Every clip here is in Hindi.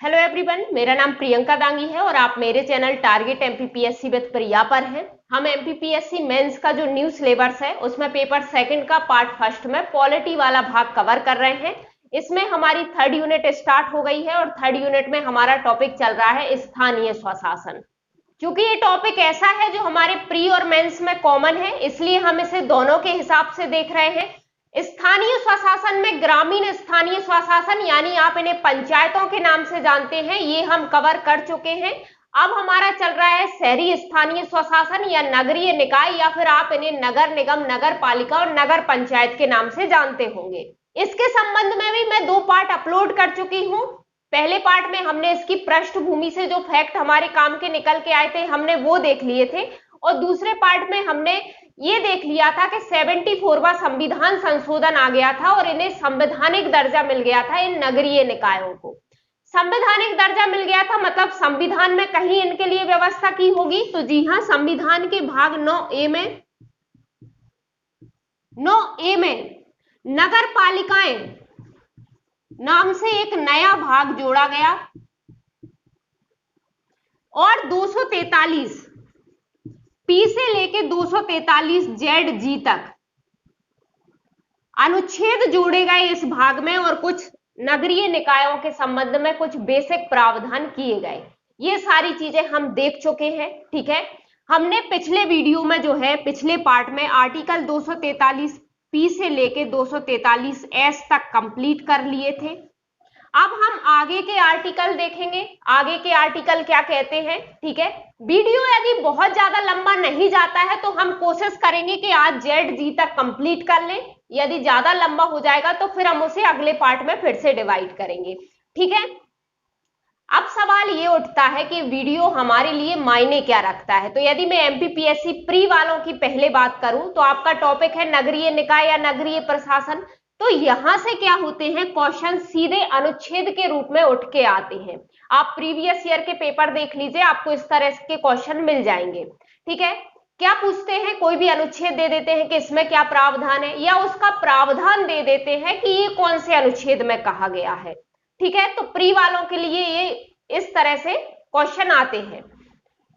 हेलो एवरीवन, मेरा नाम प्रियंका दांगी है और आप मेरे चैनल टारगेट एमपीपीएससी विद प्रिया पर हैं। हम एमपीपीएससी मेंस का जो न्यू सिलेबस है उसमें पेपर सेकंड का पार्ट फर्स्ट में पॉलिटी वाला भाग कवर कर रहे हैं। इसमें हमारी थर्ड यूनिट स्टार्ट हो गई है और थर्ड यूनिट में हमारा टॉपिक चल रहा है स्थानीय स्वशासन। क्योंकि ये टॉपिक ऐसा है जो हमारे प्री और मेंस में कॉमन है, इसलिए हम इसे दोनों के हिसाब से देख रहे हैं। स्थानीय स्वशासन में ग्रामीण स्थानीय स्वशासन यानी आप इन्हें पंचायतों के नाम से जानते हैं, ये हम कवर कर चुके हैं। अब हमारा चल रहा है शहरी स्थानीय स्वशासन या नगरीय निकाय, या फिर आप इन्हें नगर निगम, नगर पालिका और नगर पंचायत के नाम से जानते होंगे। इसके संबंध में भी मैं 2 पार्ट अपलोड कर चुकी हूँ। पहले पार्ट में हमने इसकी पृष्ठभूमि से जो फैक्ट हमारे काम के निकल के आए थे हमने वो देख लिए थे, और दूसरे पार्ट में हमने ये देख लिया था कि 74वां संविधान संशोधन आ गया था और इन्हें संवैधानिक दर्जा मिल गया था। इन नगरीय निकायों को संवैधानिक दर्जा मिल गया था, मतलब संविधान में कहीं इनके लिए व्यवस्था की होगी। तो जी हाँ, संविधान के भाग 9A में नगर पालिकाएं नाम से एक नया भाग जोड़ा गया और 243 पी से लेके 243 जेड जी तक अनुच्छेद जोड़े गए इस भाग में, और कुछ नगरीय निकायों के संबंध में कुछ बेसिक प्रावधान किए गए। ये सारी चीजें हम देख चुके हैं। ठीक है, हमने पिछले वीडियो में जो है पिछले पार्ट में आर्टिकल 243 पी से लेके 243 एस तक कंप्लीट कर लिए थे। अब हम आगे के आर्टिकल देखेंगे, आगे के आर्टिकल क्या कहते हैं। ठीक है, वीडियो यदि बहुत ज्यादा लंबा नहीं जाता है तो हम कोशिश करेंगे कि आज जेड जी तक कंप्लीट कर लें। यदि ज्यादा लंबा हो जाएगा तो फिर हम उसे अगले पार्ट में फिर से डिवाइड करेंगे। ठीक है, अब सवाल ये उठता है कि वीडियो हमारे लिए मायने क्या रखता है। तो यदि मैं एमपीपीएससी प्री वालों की पहले बात करूं तो आपका टॉपिक है नगरीय निकाय या नगरीय प्रशासन। तो यहां से क्या होते हैं, क्वेश्चन सीधे अनुच्छेद के रूप में उठ के आते हैं। आप प्रीवियस ईयर के पेपर देख लीजिए, आपको इस तरह के क्वेश्चन मिल जाएंगे। ठीक है, क्या पूछते हैं, कोई भी अनुच्छेद दे देते हैं कि इसमें क्या प्रावधान है, या उसका प्रावधान दे देते हैं कि ये कौन से अनुच्छेद में कहा गया है। ठीक है, तो प्री वालों के लिए ये इस तरह से क्वेश्चन आते हैं।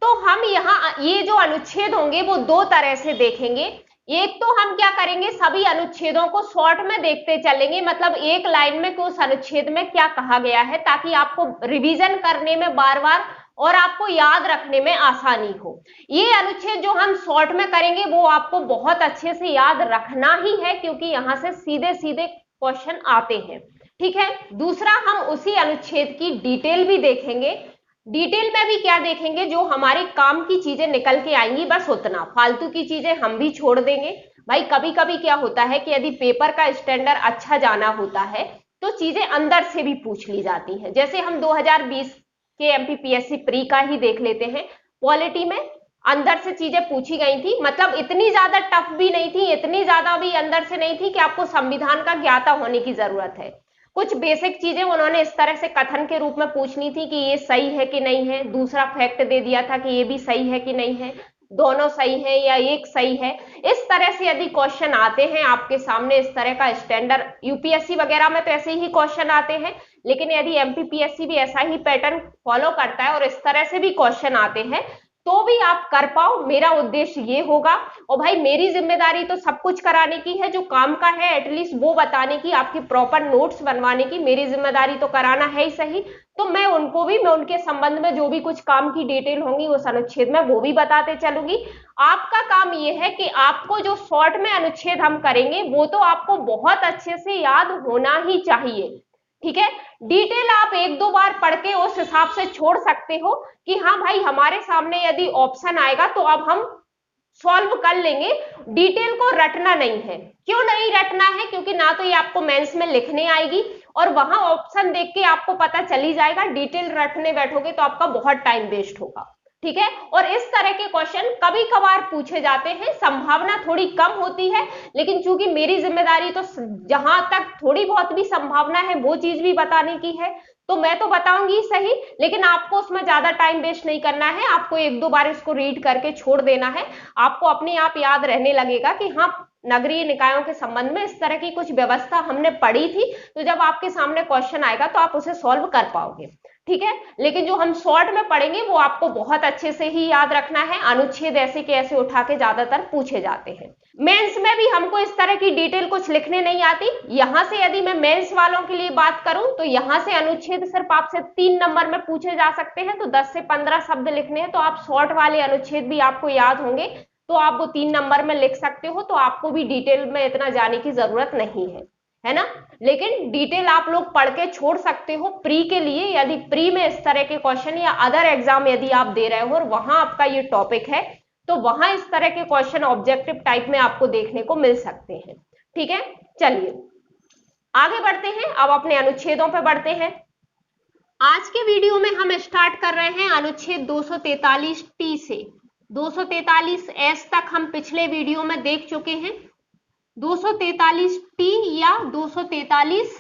तो हम यहाँ ये जो अनुच्छेद होंगे वो 2 तरह से देखेंगे। एक तो हम क्या करेंगे, सभी अनुच्छेदों को शॉर्ट में देखते चलेंगे, मतलब एक लाइन में कि उस अनुच्छेद में क्या कहा गया है, ताकि आपको रिवीजन करने में बार बार और आपको याद रखने में आसानी हो। ये अनुच्छेद जो हम शॉर्ट में करेंगे वो आपको बहुत अच्छे से याद रखना ही है, क्योंकि यहां से सीधे सीधे क्वेश्चन आते हैं। ठीक है, दूसरा हम उसी अनुच्छेद की डिटेल भी देखेंगे। डिटेल में भी क्या देखेंगे, जो हमारे काम की चीजें निकल के आएंगी, बस उतना, फालतू की चीजें हम भी छोड़ देंगे। भाई कभी कभी क्या होता है कि यदि पेपर का स्टैंडर्ड अच्छा जाना होता है तो चीजें अंदर से भी पूछ ली जाती हैं। जैसे हम 2020 के एमपीपीएससी प्री का ही देख लेते हैं। पॉलिटी में अंदर से चीजें पूछी गई थी, मतलब इतनी ज्यादा टफ भी नहीं थी, इतनी ज्यादा भी अंदर से नहीं थी कि आपको संविधान का ज्ञाता होने की जरूरत है। कुछ बेसिक चीजें उन्होंने इस तरह से कथन के रूप में पूछनी थी कि ये सही है कि नहीं है, दूसरा फैक्ट दे दिया था कि ये भी सही है कि नहीं है, दोनों सही है या एक सही है। इस तरह से यदि क्वेश्चन आते हैं आपके सामने, इस तरह का स्टैंडर्ड यूपीएससी वगैरह में तो ऐसे ही क्वेश्चन आते हैं, लेकिन यदि एमपीपीएससी भी ऐसा ही पैटर्न फॉलो करता है और इस तरह से भी क्वेश्चन आते हैं तो भी आप कर पाओ, मेरा उद्देश्य ये होगा। और भाई मेरी जिम्मेदारी तो सब कुछ कराने की है, जो काम का है एटलीस्ट वो बताने की, आपकी प्रॉपर नोट्स बनवाने की, मेरी जिम्मेदारी तो कराना है ही सही। तो मैं उनके संबंध में जो भी कुछ काम की डिटेल होंगी उस अनुच्छेद में वो भी बताते चलूंगी। आपका काम ये है कि आपको जो शॉर्ट में अनुच्छेद हम करेंगे वो तो आपको बहुत अच्छे से याद होना ही चाहिए। ठीक है, डिटेल आप 1-2 बार पढ़ के उस हिसाब से छोड़ सकते हो कि हाँ भाई हमारे सामने यदि ऑप्शन आएगा तो अब हम सॉल्व कर लेंगे। डिटेल को रटना नहीं है। क्यों नहीं रटना है, क्योंकि ना तो ये आपको मेंस में लिखने आएगी और वहां ऑप्शन देख के आपको पता चली जाएगा। डिटेल रटने बैठोगे तो आपका बहुत टाइम वेस्ट होगा। ठीक है, और इस तरह के क्वेश्चन कभी कभार पूछे जाते हैं, संभावना थोड़ी कम होती है, लेकिन चूंकि मेरी जिम्मेदारी तो जहां तक थोड़ी बहुत भी संभावना है वो चीज भी बताने की है, तो मैं तो बताऊंगी सही, लेकिन आपको उसमें ज्यादा टाइम वेस्ट नहीं करना है। आपको 1-2 बार इसको रीड करके छोड़ देना है, आपको अपने आप याद रहने लगेगा कि हाँ नगरीय निकायों के संबंध में इस तरह की कुछ व्यवस्था हमने पढ़ी थी। तो जब आपके सामने क्वेश्चन आएगा तो आप उसे सॉल्व कर पाओगे। ठीक है। लेकिन जो हम शॉर्ट में पढ़ेंगे वो आपको बहुत अच्छे से ही याद रखना है। अनुच्छेद ऐसे के ऐसे उठा के ज्यादातर पूछे जाते हैं। मेंस में भी हमको इस तरह की डिटेल कुछ लिखने नहीं आती। यहां से यदि मैं मेंस वालों के लिए बात करूं तो यहां से अनुच्छेद सिर्फ आपसे 3 नंबर में पूछे जा सकते हैं, तो 10 से 15 शब्द लिखने हैं। तो आप शॉर्ट वाले अनुच्छेद भी आपको याद होंगे तो आप वो 3 नंबर में लिख सकते हो, तो आपको भी डिटेल में इतना जाने की जरूरत नहीं है ना। लेकिन डिटेल आप लोग पढ़ के छोड़ सकते हो प्री के लिए। यदि प्री में इस तरह के क्वेश्चन या अदर एग्जाम यदि आप दे रहे हो और वहां आपका ये टॉपिक है तो वहां इस तरह के क्वेश्चन ऑब्जेक्टिव टाइप में आपको देखने को मिल सकते हैं। ठीक है, चलिए आगे बढ़ते हैं। अब अपने अनुच्छेदों पर बढ़ते हैं। आज के वीडियो में हम स्टार्ट कर रहे हैं अनुच्छेद 243 टी से। 243 एस तक हम पिछले वीडियो में देख चुके हैं। 243 टी या 243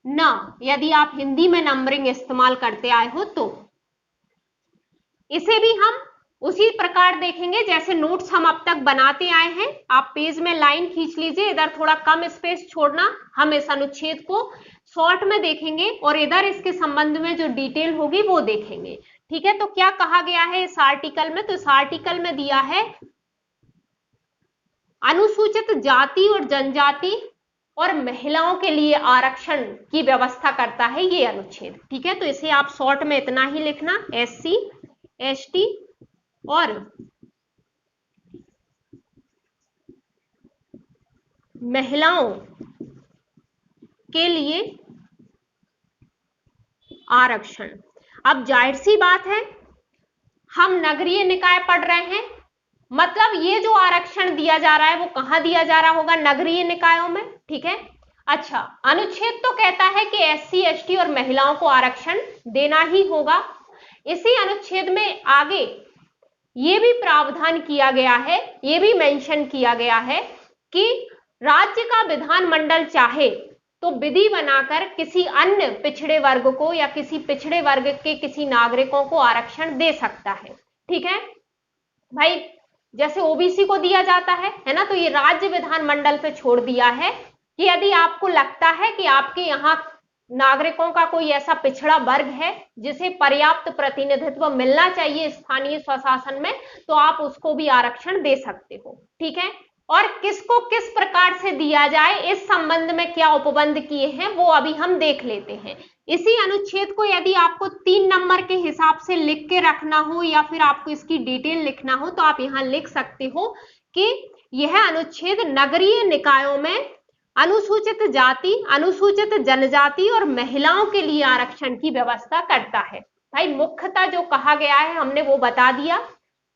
न, यदि आप हिंदी में नंबरिंग इस्तेमाल करते आए हो तो इसे भी हम उसी प्रकार देखेंगे जैसे नोट्स हम अब तक बनाते आए हैं। आप पेज में लाइन खींच लीजिए, इधर थोड़ा कम स्पेस छोड़ना। हम इस अनुच्छेद को शॉर्ट में देखेंगे और इधर इसके संबंध में जो डिटेल होगी वो देखेंगे। ठीक है, तो क्या कहा गया है इस आर्टिकल में? तो इस आर्टिकल में दिया है अनुसूचित जाति और जनजाति और महिलाओं के लिए आरक्षण की व्यवस्था करता है ये अनुच्छेद। ठीक है, तो इसे आप शॉर्ट में इतना ही लिखना, SC ST और महिलाओं के लिए आरक्षण। अब जाहिर सी बात है हम नगरीय निकाय पढ़ रहे हैं, मतलब ये जो आरक्षण दिया जा रहा है वो कहां दिया जा रहा होगा? नगरीय निकायों में। ठीक है, अच्छा अनुच्छेद तो कहता है कि SC ST और महिलाओं को आरक्षण देना ही होगा। इसी अनुच्छेद में आगे ये भी प्रावधान किया गया है, ये भी मेंशन किया गया है कि राज्य का विधानमंडल चाहे तो विधि बनाकर किसी अन्य पिछड़े वर्ग को या किसी पिछड़े वर्ग के किसी नागरिकों को आरक्षण दे सकता है। ठीक है भाई, जैसे OBC को दिया जाता है ना, तो ये राज्य विधानमंडल पे छोड़ दिया है कि यदि आपको लगता है कि आपके यहाँ नागरिकों का कोई ऐसा पिछड़ा वर्ग है जिसे पर्याप्त प्रतिनिधित्व मिलना चाहिए स्थानीय स्वशासन में, तो आप उसको भी आरक्षण दे सकते हो। ठीक है, और किसको किस प्रकार से दिया जाए इस संबंध में क्या उपबंध किए हैं वो अभी हम देख लेते हैं। इसी अनुच्छेद को यदि आपको 3 नंबर के हिसाब से लिख के रखना हो या फिर आपको इसकी डिटेल लिखना हो तो आप यहां लिख सकते हो कि यह अनुच्छेद नगरीय निकायों में अनुसूचित जाति, अनुसूचित जनजाति और महिलाओं के लिए आरक्षण की व्यवस्था करता है। भाई मुख्यतः जो कहा गया है हमने वो बता दिया।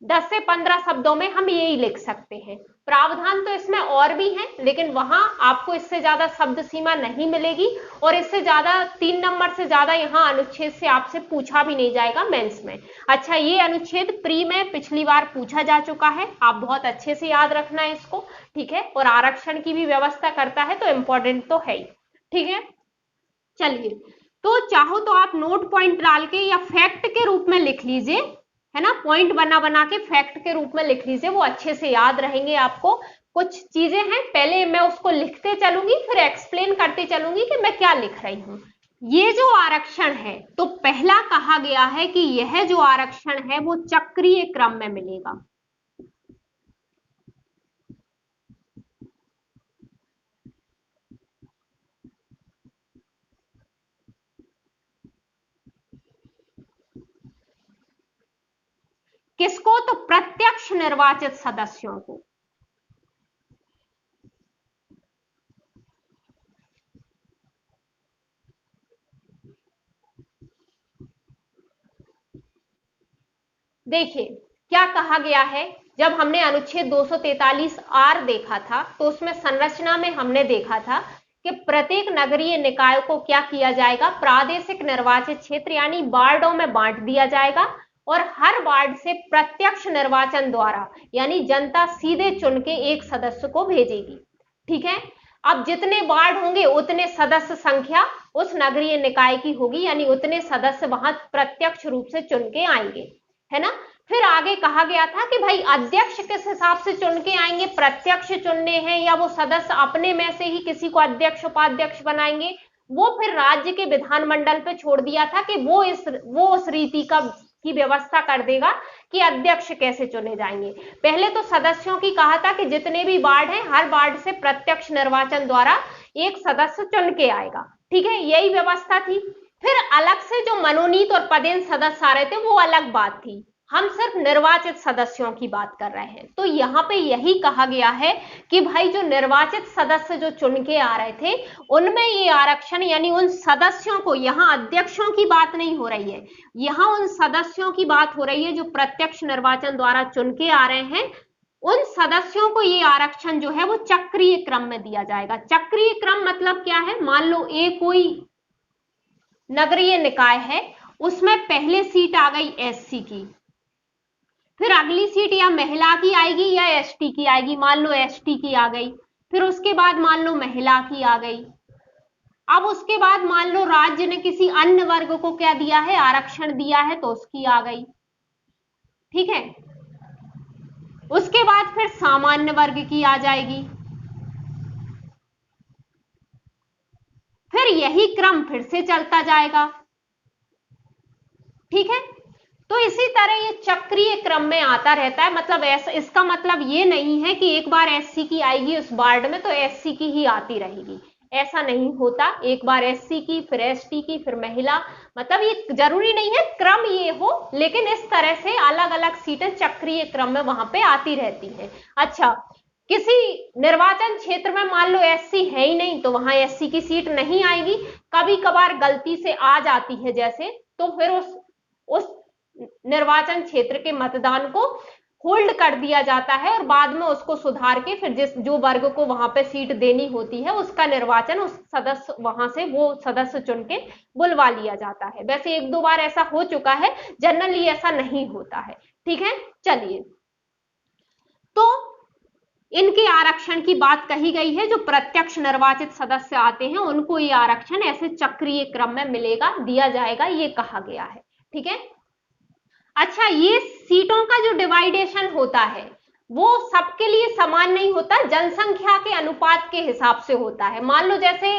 10 से 15 शब्दों में हम यही लिख सकते हैं। प्रावधान तो इसमें और भी हैं, लेकिन वहां आपको इससे ज्यादा शब्द सीमा नहीं मिलेगी और इससे ज्यादा 3 नंबर से ज्यादा यहाँ अनुच्छेद से आपसे पूछा भी नहीं जाएगा मेंस में। अच्छा, ये अनुच्छेद प्री में पिछली बार पूछा जा चुका है, आप बहुत अच्छे से याद रखना है इसको। ठीक है, और आरक्षण की भी व्यवस्था करता है तो इंपॉर्टेंट तो है ही। ठीक है, चलिए तो चाहो तो आप नोट पॉइंट डाल के या फैक्ट के रूप में लिख लीजिए, है ना, पॉइंट बना बना के फैक्ट के रूप में लिख लीजिए, वो अच्छे से याद रहेंगे आपको। कुछ चीजें हैं, पहले मैं उसको लिखते चलूंगी फिर एक्सप्लेन करते चलूंगी कि मैं क्या लिख रही हूं। ये जो आरक्षण है तो पहला कहा गया है कि यह जो आरक्षण है वो चक्रीय क्रम में मिलेगा। किसको? तो प्रत्यक्ष निर्वाचित सदस्यों को। देखिए क्या कहा गया है, जब हमने अनुच्छेद 243 आर देखा था तो उसमें संरचना में हमने देखा था कि प्रत्येक नगरीय निकाय को क्या किया जाएगा, प्रादेशिक निर्वाचित क्षेत्र यानी वार्डों में बांट दिया जाएगा और हर वार्ड से प्रत्यक्ष निर्वाचन द्वारा यानी जनता सीधे चुन के एक सदस्य को भेजेगी। ठीक है, अब जितने वार्ड होंगे उतने सदस्य संख्या उस नगरीय निकाय की होगी, यानी उतने सदस्य वहां प्रत्यक्ष रूप से चुन के आएंगे, है ना। फिर आगे कहा गया था कि भाई अध्यक्ष किस हिसाब से चुन के आएंगे, प्रत्यक्ष चुनने हैं या वो सदस्य अपने में से ही किसी को अध्यक्ष उपाध्यक्ष बनाएंगे, वो फिर राज्य के विधानमंडल पे छोड़ दिया था कि वो उस रीति की व्यवस्था कर देगा कि अध्यक्ष कैसे चुने जाएंगे। पहले तो सदस्यों की कहा था कि जितने भी वार्ड हैं हर वार्ड से प्रत्यक्ष निर्वाचन द्वारा एक सदस्य चुन के आएगा, ठीक है, यही व्यवस्था थी। फिर अलग से जो मनोनीत और पदेन सदस्य आ रहे थे वो अलग बात थी, हम सिर्फ निर्वाचित सदस्यों की बात कर रहे हैं। तो यहाँ पे यही कहा गया है कि भाई जो निर्वाचित सदस्य जो चुन के आ रहे थे उनमें ये आरक्षण, यानी उन सदस्यों को, यहाँ अध्यक्षों की बात नहीं हो रही है, यहाँ उन सदस्यों की बात हो रही है जो प्रत्यक्ष निर्वाचन द्वारा चुन के आ रहे हैं, उन सदस्यों को ये आरक्षण जो है वो चक्रीय क्रम में दिया जाएगा। चक्रीय क्रम मतलब क्या है, मान लो एक कोई नगरीय निकाय है, उसमें पहले सीट आ गई एससी की, फिर अगली सीट या महिला की आएगी या एसटी की आएगी, मान लो एसटी की आ गई, फिर उसके बाद मान लो महिला की आ गई, अब उसके बाद मान लो राज्य ने किसी अन्य वर्ग को क्या दिया है, आरक्षण दिया है, तो उसकी आ गई, ठीक है। उसके बाद फिर सामान्य वर्ग की आ जाएगी, फिर यही क्रम फिर से चलता जाएगा, ठीक है। तो इसी तरह ये चक्रीय क्रम में आता रहता है। मतलब ऐसा, इसका मतलब ये नहीं है कि एक बार एससी की आएगी उस वार्ड में तो एससी की ही आती रहेगी, ऐसा नहीं होता। एक बार एससी की, फिर एसटी की, फिर महिला, मतलब ये जरूरी नहीं है क्रम ये हो, लेकिन इस तरह से अलग अलग सीटें चक्रीय क्रम में वहां पे आती रहती हैं। अच्छा, किसी निर्वाचन क्षेत्र में मान लो एससी है ही नहीं तो वहां एससी की सीट नहीं आएगी, कभी कभार गलती से आ जाती है जैसे, तो फिर उस निर्वाचन क्षेत्र के मतदान को होल्ड कर दिया जाता है और बाद में उसको सुधार के फिर जो वर्ग को वहां पे सीट देनी होती है उसका निर्वाचन उस सदस्य, वहां से वो सदस्य चुन के बुलवा लिया जाता है। वैसे एक दो बार ऐसा हो चुका है, जनरली ऐसा नहीं होता है, ठीक है। चलिए, तो इनके आरक्षण की बात कही गई है, जो प्रत्यक्ष निर्वाचित सदस्य आते हैं उनको ये आरक्षण ऐसे चक्रीय क्रम में मिलेगा, दिया जाएगा, ये कहा गया है, ठीक है। अच्छा, ये सीटों का जो डिवाइडेशन होता है वो सबके लिए समान नहीं होता, जनसंख्या के अनुपात के हिसाब से होता है। मान लो जैसे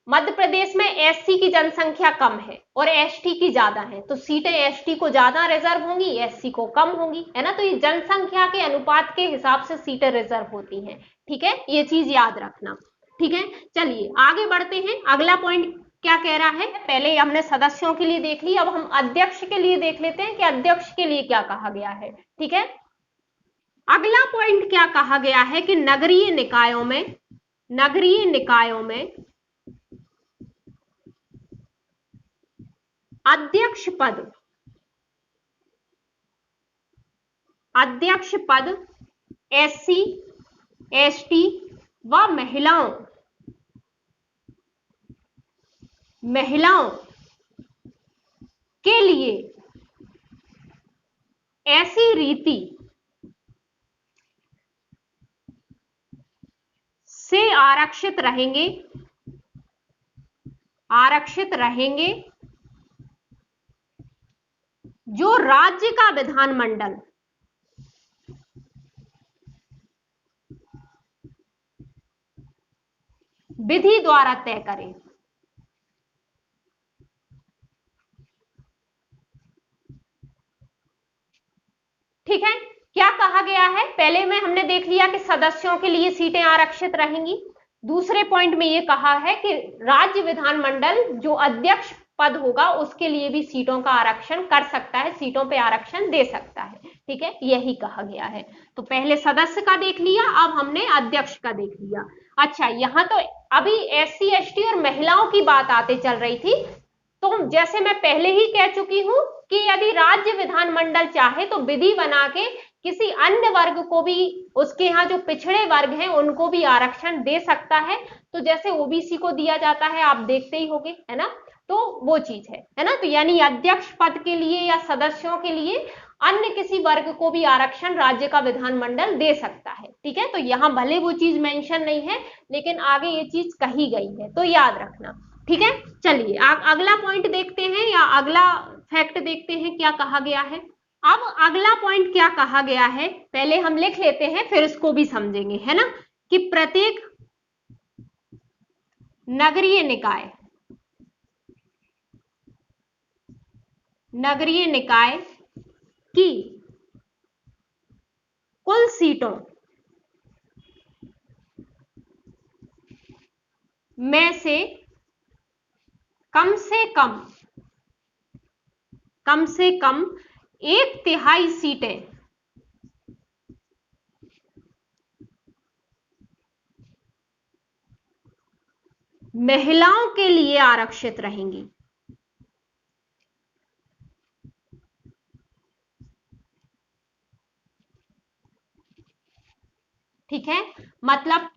मध्य प्रदेश में एससी की जनसंख्या कम है और एसटी की ज्यादा है, तो सीटें एसटी को ज्यादा रिजर्व होंगी, एससी को कम होंगी, है ना। तो ये जनसंख्या के अनुपात के हिसाब से सीटें रिजर्व होती हैं, ठीक है, ये चीज याद रखना, ठीक है। चलिए आगे बढ़ते हैं, अगला पॉइंट क्या कह रहा है। पहले हमने सदस्यों के लिए देख ली, अब हम अध्यक्ष के लिए देख लेते हैं कि अध्यक्ष के लिए क्या कहा गया है, ठीक है। अगला पॉइंट क्या कहा गया है कि नगरीय निकायों में अध्यक्ष पद एससी, एसटी व महिलाओं के लिए ऐसी रीति से आरक्षित रहेंगे जो राज्य का विधानमंडल विधि द्वारा तय करे। ठीक है, क्या कहा गया है, पहले में हमने देख लिया कि सदस्यों के लिए सीटें आरक्षित रहेंगी, दूसरे पॉइंट में यह कहा है कि राज्य विधानमंडल जो अध्यक्ष पद होगा उसके लिए भी सीटों का आरक्षण कर सकता है, सीटों पे आरक्षण दे सकता है, ठीक है, यही कहा गया है। तो पहले सदस्य का देख लिया, अब हमने अध्यक्ष का देख लिया। अच्छा, यहां तो अभी एससी, एसटी और महिलाओं की बात आते चल रही थी, तो जैसे मैं पहले ही कह चुकी हूं कि यदि राज्य विधानमंडल चाहे तो विधि बना के किसी अन्य वर्ग को भी, उसके यहाँ जो पिछड़े वर्ग हैं उनको भी आरक्षण दे सकता है। तो जैसे ओबीसी को दिया जाता है, आप देखते ही होंगे, है ना, तो वो चीज है ना। तो यानी अध्यक्ष पद के लिए या सदस्यों के लिए अन्य किसी वर्ग को भी आरक्षण राज्य का विधानमंडल दे सकता है, ठीक है। तो यहां भले वो चीज मेंशन नहीं है लेकिन आगे ये चीज कही गई है, तो याद रखना, ठीक है। चलिए अगला पॉइंट देखते हैं या अगला फैक्ट देखते हैं क्या कहा गया है। अब अगला पॉइंट क्या कहा गया है, पहले हम लिख लेते हैं फिर इसको भी समझेंगे, है ना, कि प्रत्येक नगरीय निकाय, नगरीय निकाय की कुल सीटों में से कम से कम 1/3 सीटें महिलाओं के लिए आरक्षित रहेंगी। ठीक है, मतलब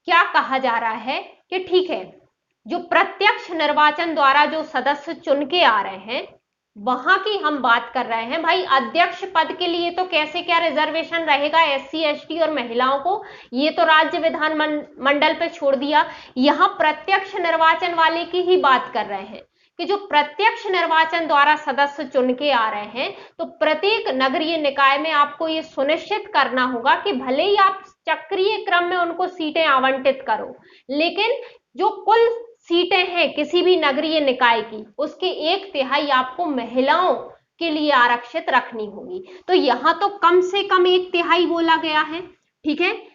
क्या कहा जा रहा है कि ठीक है, जो प्रत्यक्ष निर्वाचन द्वारा जो सदस्य चुन के आ रहे हैं वहां की हम बात कर रहे हैं। भाई अध्यक्ष पद के लिए तो कैसे क्या रिजर्वेशन रहेगा एससी एसटी और महिलाओं को, ये तो राज्य विधान मंडल पे छोड़ दिया। यहां प्रत्यक्ष निर्वाचन वाले की ही बात कर रहे हैं कि जो प्रत्यक्ष निर्वाचन द्वारा सदस्य चुन के आ रहे हैं, तो प्रत्येक नगरीय निकाय में आपको ये सुनिश्चित करना होगा कि भले ही आप चक्रीय क्रम में उनको सीटें आवंटित करो, लेकिन जो कुल सीटें हैं किसी भी नगरीय निकाय की, उसके 1/3 आपको महिलाओं के लिए आरक्षित रखनी होगी। तो यहां तो कम से कम 1/3 बोला गया है। ठीक है,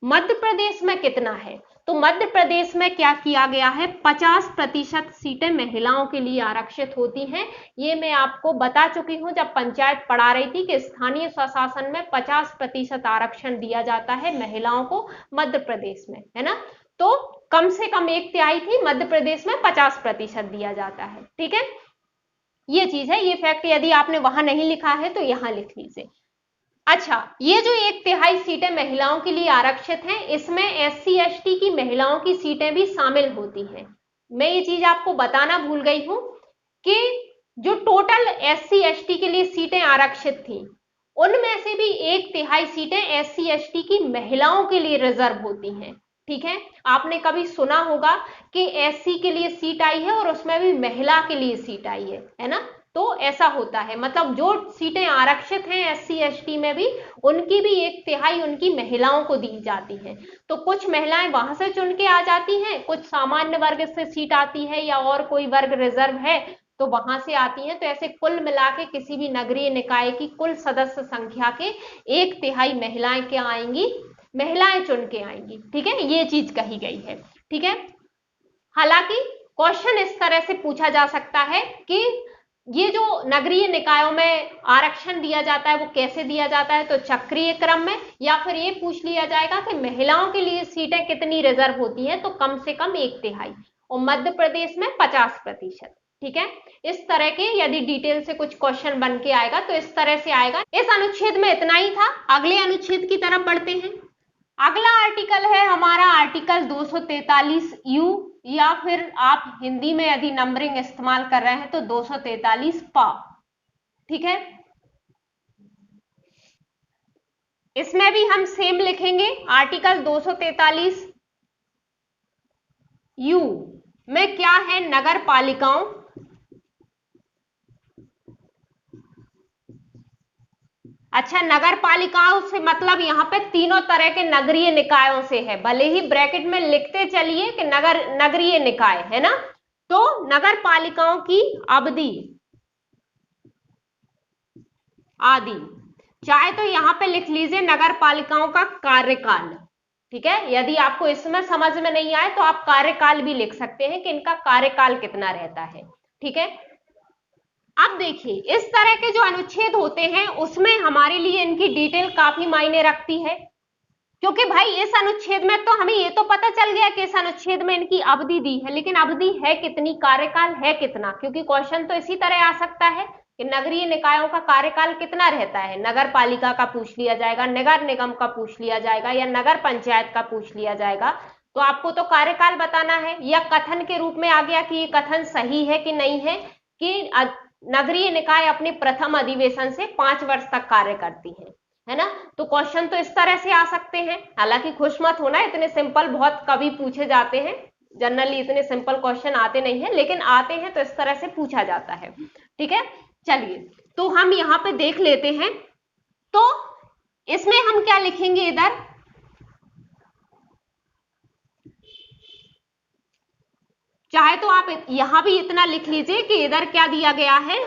मध्य प्रदेश में कितना है? तो मध्य प्रदेश में क्या किया गया है, 50% सीटें महिलाओं के लिए आरक्षित होती हैं। ये मैं आपको बता चुकी हूं जब पंचायत पढ़ा रही थी कि स्थानीय स्वशासन में 50% आरक्षण दिया जाता है महिलाओं को मध्य प्रदेश में, है ना। तो कम से कम 1/3 थी, मध्य प्रदेश में 50% दिया जाता है। ठीक है, ये चीज है, ये फैक्ट यदि आपने वहां नहीं लिखा है तो यहां लिख लीजिए। अच्छा, ये जो 1/3 सीटें महिलाओं के लिए आरक्षित हैं, इसमें एससी एसटी की महिलाओं की सीटें भी शामिल होती हैं। मैं ये चीज आपको बताना भूल गई हूं कि जो टोटल एससी एसटी के लिए सीटें आरक्षित थी, उनमें से भी 1/3 सीटें एससी एसटी की महिलाओं के लिए रिजर्व होती हैं। ठीक है, आपने कभी सुना होगा कि एससी के लिए सीट आई है और उसमें भी महिला के लिए सीट आई है ना। तो ऐसा होता है, मतलब जो सीटें आरक्षित हैं एससी एसटी में भी, उनकी भी 1/3 उनकी महिलाओं को दी जाती है। तो कुछ महिलाएं वहां से चुन के आ जाती हैं, कुछ सामान्य वर्ग से सीट आती है या और कोई वर्ग रिजर्व है तो वहां से आती हैं। तो ऐसे कुल मिला के किसी भी नगरीय निकाय की कुल सदस्य संख्या के 1/3 महिलाएं क्या आएंगी, महिलाएं चुन के आएंगी। ठीक है, ये चीज कही गई है। ठीक है, हालांकि क्वेश्चन इस तरह से पूछा जा सकता है कि ये जो नगरीय निकायों में आरक्षण दिया जाता है वो कैसे दिया जाता है, तो चक्रीय क्रम में, या फिर ये पूछ लिया जाएगा कि महिलाओं के लिए सीटें कितनी रिजर्व होती हैं, तो कम से कम 1/3, और मध्य प्रदेश में 50%। ठीक है, इस तरह के यदि डिटेल से कुछ क्वेश्चन बन के आएगा तो इस तरह से आएगा। इस अनुच्छेद में इतना ही था, अगले अनुच्छेद की तरफ बढ़ते हैं। अगला आर्टिकल है हमारा आर्टिकल 243U, या फिर आप हिंदी में यदि नंबरिंग इस्तेमाल कर रहे हैं तो 243 पा। ठीक है, इसमें भी हम सेम लिखेंगे, आर्टिकल 243U में क्या है, नगर पालिकाओं अच्छा, नगर पालिकाओं से मतलब यहाँ पे तीनों तरह के नगरीय निकायों से है, भले ही ब्रैकेट में लिखते चलिए कि नगरीय निकाय है ना। तो नगर पालिकाओं की अवधि आदि, चाहे तो यहां पे लिख लीजिए नगर पालिकाओं का कार्यकाल। ठीक है, यदि आपको इसमें समझ में नहीं आए तो आप कार्यकाल भी लिख सकते हैं कि इनका कार्यकाल कितना रहता है। ठीक है, अब देखिए इस तरह के जो अनुच्छेद होते हैं उसमें हमारे लिए इनकी डिटेल काफी मायने रखती है, क्योंकि भाई इस अनुच्छेद में तो हमें ये तो पता चल गया कि इस अनुच्छेद में इनकी अवधि दी है, लेकिन अवधि है कितनी, कार्यकाल है कितना, क्योंकि क्वेश्चन तो इसी तरह आ सकता है कि नगरीय निकायों का कार्यकाल कितना रहता है, नगर पालिका का पूछ लिया जाएगा, नगर निगम का पूछ लिया जाएगा, या नगर पंचायत का पूछ लिया जाएगा। तो आपको तो कार्यकाल बताना है, या कथन के रूप में आ गया कि ये कथन सही है कि नहीं है कि नगरीय निकाय अपने प्रथम अधिवेशन से 5 वर्ष तक कार्य करती है ना। तो क्वेश्चन तो इस तरह से आ सकते हैं, हालांकि खुश मत होना, इतने सिंपल बहुत कभी पूछे जाते हैं, जनरली इतने सिंपल क्वेश्चन आते नहीं है, लेकिन आते हैं तो इस तरह से पूछा जाता है। ठीक है, चलिए तो हम यहाँ पे देख लेते हैं। तो इसमें हम क्या लिखेंगे, इधर चाहे तो आप यहां भी इतना लिख लीजिए कि इधर क्या दिया गया है,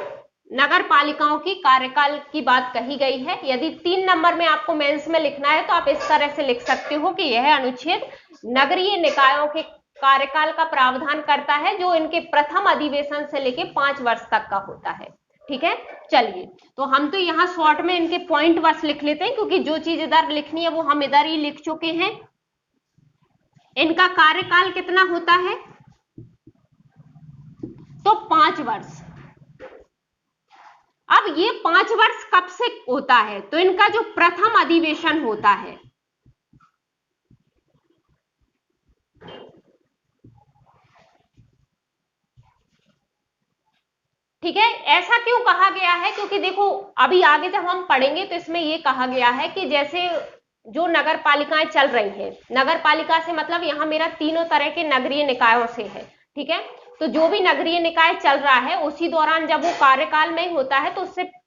नगर पालिकाओं की कार्यकाल की बात कही गई है। यदि 3 नंबर में आपको मेंस में लिखना है तो आप इस तरह से लिख सकते हो कि यह अनुच्छेद नगरीय निकायों के कार्यकाल का प्रावधान करता है, जो इनके प्रथम अधिवेशन से लेके 5 वर्ष तक का होता है। ठीक है, चलिए तो हम तो यहाँ शॉर्ट में इनके पॉइंट बस लिख लेते हैं, क्योंकि जो चीज इधर लिखनी है वो हम इधर ही लिख चुके हैं। इनका कार्यकाल कितना होता है, तो 5 वर्ष। अब ये 5 वर्ष कब से होता है, तो इनका जो प्रथम अधिवेशन होता है, ठीक है। ऐसा क्यों कहा गया है, क्योंकि देखो अभी आगे जब हम पढ़ेंगे तो इसमें यह कहा गया है कि जैसे जो नगर पालिकाएं चल रही हैं, नगर पालिका से मतलब यहां मेरा तीनों तरह के नगरीय निकायों से है, ठीक है। तो जो भी नगरीय निकाय चल रहा है उसी दौरान जब वो कार्यकाल में होता है तो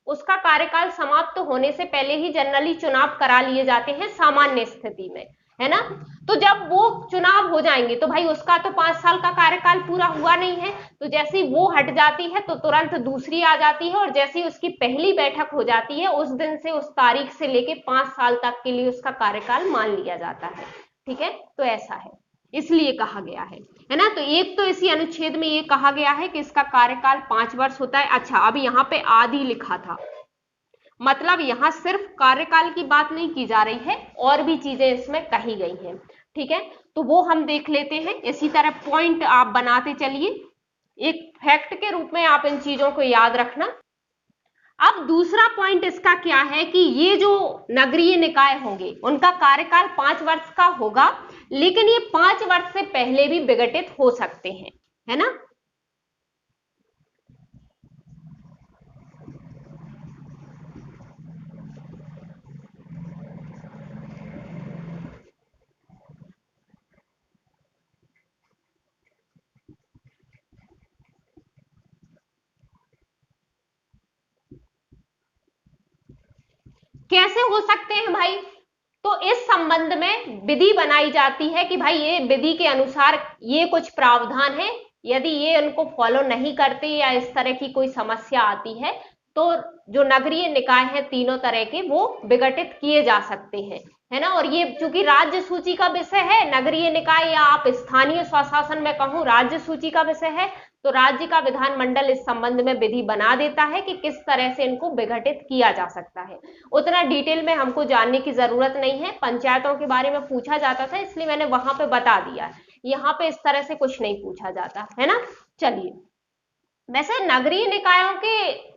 उसका कार्यकाल समाप्त होने से पहले ही जनरली चुनाव करा लिए जाते हैं सामान्य स्थिति में, है ना। तो जब वो चुनाव हो जाएंगे तो भाई उसका तो 5 साल का कार्यकाल पूरा हुआ नहीं है, तो जैसी वो हट जाती है तो तुरंत दूसरी आ जाती है, और जैसी उसकी पहली बैठक हो जाती है उस दिन से उस तारीख से लेके 5 साल तक के लिए उसका कार्यकाल मान लिया जाता है। ठीक है, तो ऐसा है, इसलिए कहा गया है ना। तो एक तो इसी अनुच्छेद में ये कहा गया है कि इसका कार्यकाल 5 वर्ष होता है। अच्छा, अब यहाँ पे आदि लिखा था, मतलब यहां सिर्फ कार्यकाल की बात नहीं की जा रही है, और भी चीजें इसमें कही गई हैं। ठीक है, तो वो हम देख लेते हैं। इसी तरह पॉइंट आप बनाते चलिए, एक फैक्ट के रूप में आप इन चीजों को याद रखना। अब दूसरा पॉइंट इसका क्या है कि ये जो नगरीय निकाय होंगे उनका कार्यकाल 5 वर्ष का होगा, लेकिन ये 5 वर्ष से पहले भी विघटित हो सकते हैं, है ना। कैसे हो सकते हैं भाई, तो इस संबंध में विधि बनाई जाती है कि भाई ये विधि के अनुसार ये कुछ प्रावधान है, यदि ये उनको फॉलो नहीं करते या इस तरह की कोई समस्या आती है तो जो नगरीय निकाय है तीनों तरह के वो विघटित किए जा सकते हैं, है ना। और ये चूंकि राज्य सूची का विषय है, नगरीय निकाय या आप स्थानीय स्वशासन में कहूं राज्य सूची का विषय है, तो राज्य का विधानमंडल इस संबंध में विधि बना देता है कि किस तरह से इनको विघटित किया जा सकता है। उतना डिटेल में हमको जानने की जरूरत नहीं है, पंचायतों के बारे में पूछा जाता था इसलिए मैंने वहां पे बता दिया, यहाँ पे इस तरह से कुछ नहीं पूछा जाता, है ना। चलिए, वैसे नगरीय निकायों के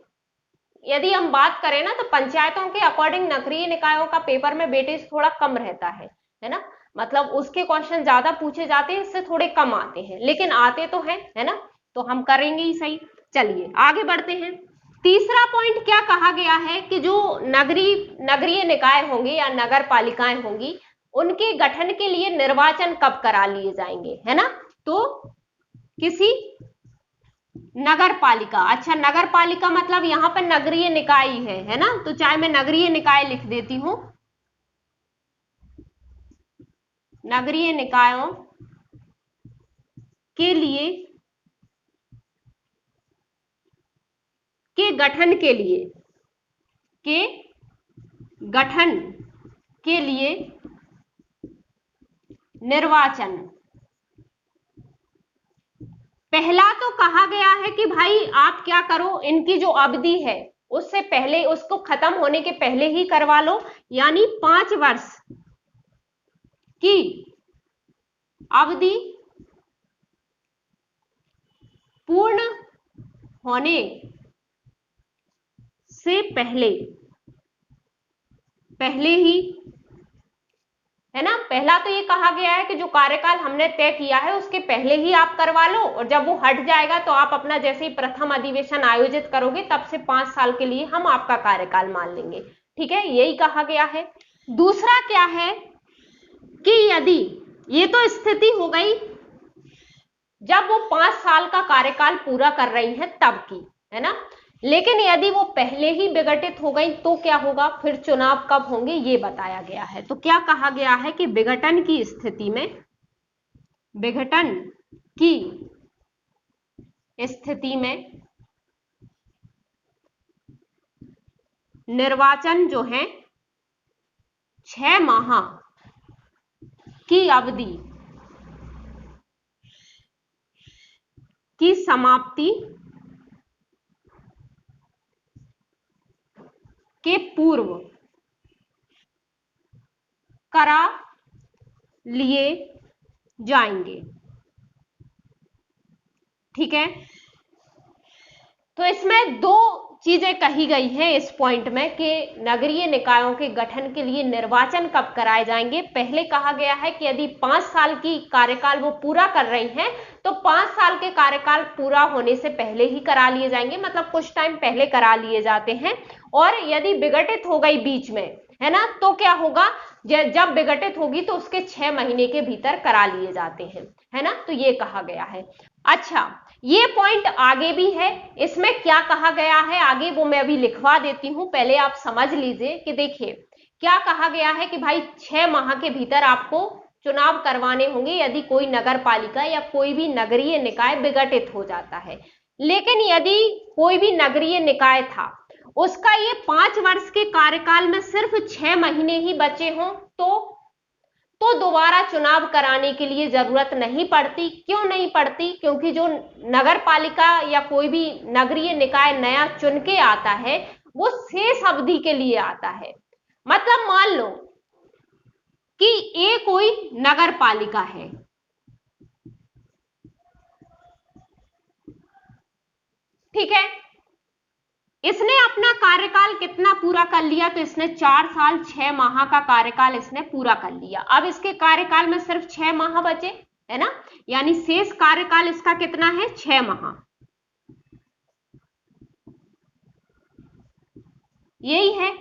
यदि हम बात करें ना तो पंचायतों के अकॉर्डिंग नगरीय निकायों का पेपर में वेटेज थोड़ा कम रहता है ना। मतलब उसके क्वेश्चन ज्यादा पूछे जाते हैं, इससे थोड़े कम आते हैं, लेकिन आते तो हैं, है ना। तो हम करेंगे ही सही। चलिए आगे बढ़ते हैं। तीसरा पॉइंट क्या कहा गया है कि जो नगरीय निकाय होंगे या नगर पालिकाएं होंगी उनके गठन के लिए निर्वाचन कब करा लिए जाएंगे, है ना। तो किसी नगर पालिका, अच्छा नगर पालिका मतलब यहां पर नगरीय निकाय है ना, तो चाहे मैं नगरीय निकाय लिख देती हूं, नगरीय निकायों के लिए के गठन के लिए निर्वाचन, पहला तो कहा गया है कि भाई आप क्या करो, इनकी जो अवधि है उससे पहले, उसको खत्म होने के पहले ही करवा लो, यानी 5 वर्ष की अवधि पूर्ण होने से पहले ही, है ना। पहला तो ये कहा गया है कि जो कार्यकाल हमने तय किया है उसके पहले ही आप करवा लो, और जब वो हट जाएगा तो आप अपना जैसे ही प्रथम अधिवेशन आयोजित करोगे तब से 5 साल के लिए हम आपका कार्यकाल मान लेंगे। ठीक है, यही कहा गया है। दूसरा क्या है कि यदि, ये तो स्थिति हो गई जब वो 5 साल का कार्यकाल पूरा कर रही है तब की, है ना। लेकिन यदि वो पहले ही विघटित हो गई तो क्या होगा, फिर चुनाव कब होंगे ये बताया गया है। तो क्या कहा गया है कि विघटन की स्थिति में निर्वाचन जो है 6 माह की अवधि की समाप्ति के पूर्व करा लिए जाएंगे। ठीक है, तो इसमें दो चीजें कही गई हैं इस पॉइंट में कि नगरीय निकायों के गठन के लिए निर्वाचन कब कराए जाएंगे। पहले कहा गया है कि यदि 5 साल की कार्यकाल वो पूरा कर रही हैं तो 5 साल के कार्यकाल पूरा होने से पहले ही करा लिए जाएंगे, मतलब कुछ टाइम पहले करा लिए जाते हैं। और यदि विघटित हो गई बीच में, है ना, तो क्या होगा, जब विघटित होगी तो उसके 6 महीने के भीतर करा लिए जाते हैं, है ना, तो ये कहा गया है। अच्छा, ये पॉइंट आगे भी है, इसमें क्या कहा गया है आगे वो मैं अभी लिखवा देती हूं, पहले आप समझ लीजिए कि देखिए क्या कहा गया है कि भाई 6 माह के भीतर आपको चुनाव करवाने होंगे यदि कोई नगर पालिका या कोई भी नगरीय निकाय विघटित हो जाता है। लेकिन यदि कोई भी नगरीय निकाय था, उसका ये 5 वर्ष के कार्यकाल में सिर्फ 6 महीने ही बचे हों तो दोबारा चुनाव कराने के लिए जरूरत नहीं पड़ती। क्यों नहीं पड़ती? क्योंकि जो नगर पालिका या कोई भी नगरीय निकाय नया चुन के आता है वो शेष अवधि के लिए आता है। मतलब मान लो कि ये कोई नगर पालिका है, ठीक है, इसने अपना कार्यकाल कितना पूरा कर लिया, तो इसने 4 साल 6 माह का कार्यकाल इसने पूरा कर लिया। अब इसके कार्यकाल में सिर्फ 6 माह बचे, है ना, यानी शेष कार्यकाल इसका कितना है, 6 माह, यही है।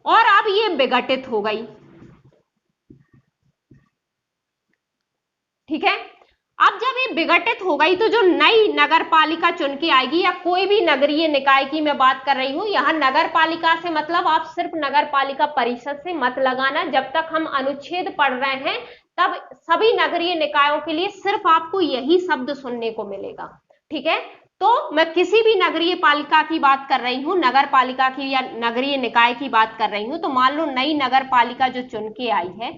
और अब ये विघटित हो गई, ठीक है। अब जब ये विघटित हो गई तो जो नई नगर पालिका चुन के आएगी या कोई भी नगरीय निकाय की मैं बात कर रही हूं, यहां नगर पालिका से मतलब आप सिर्फ नगर पालिका परिषद से मत लगाना। जब तक हम अनुच्छेद पढ़ रहे हैं तब सभी नगरीय निकायों के लिए सिर्फ आपको यही शब्द सुनने को मिलेगा, ठीक है। तो मैं किसी भी नगरीय पालिका की बात कर रही हूं, नगर पालिका की या नगरीय निकाय की बात कर रही हूं, तो मान लो नई नगर पालिका जो चुन के आई है,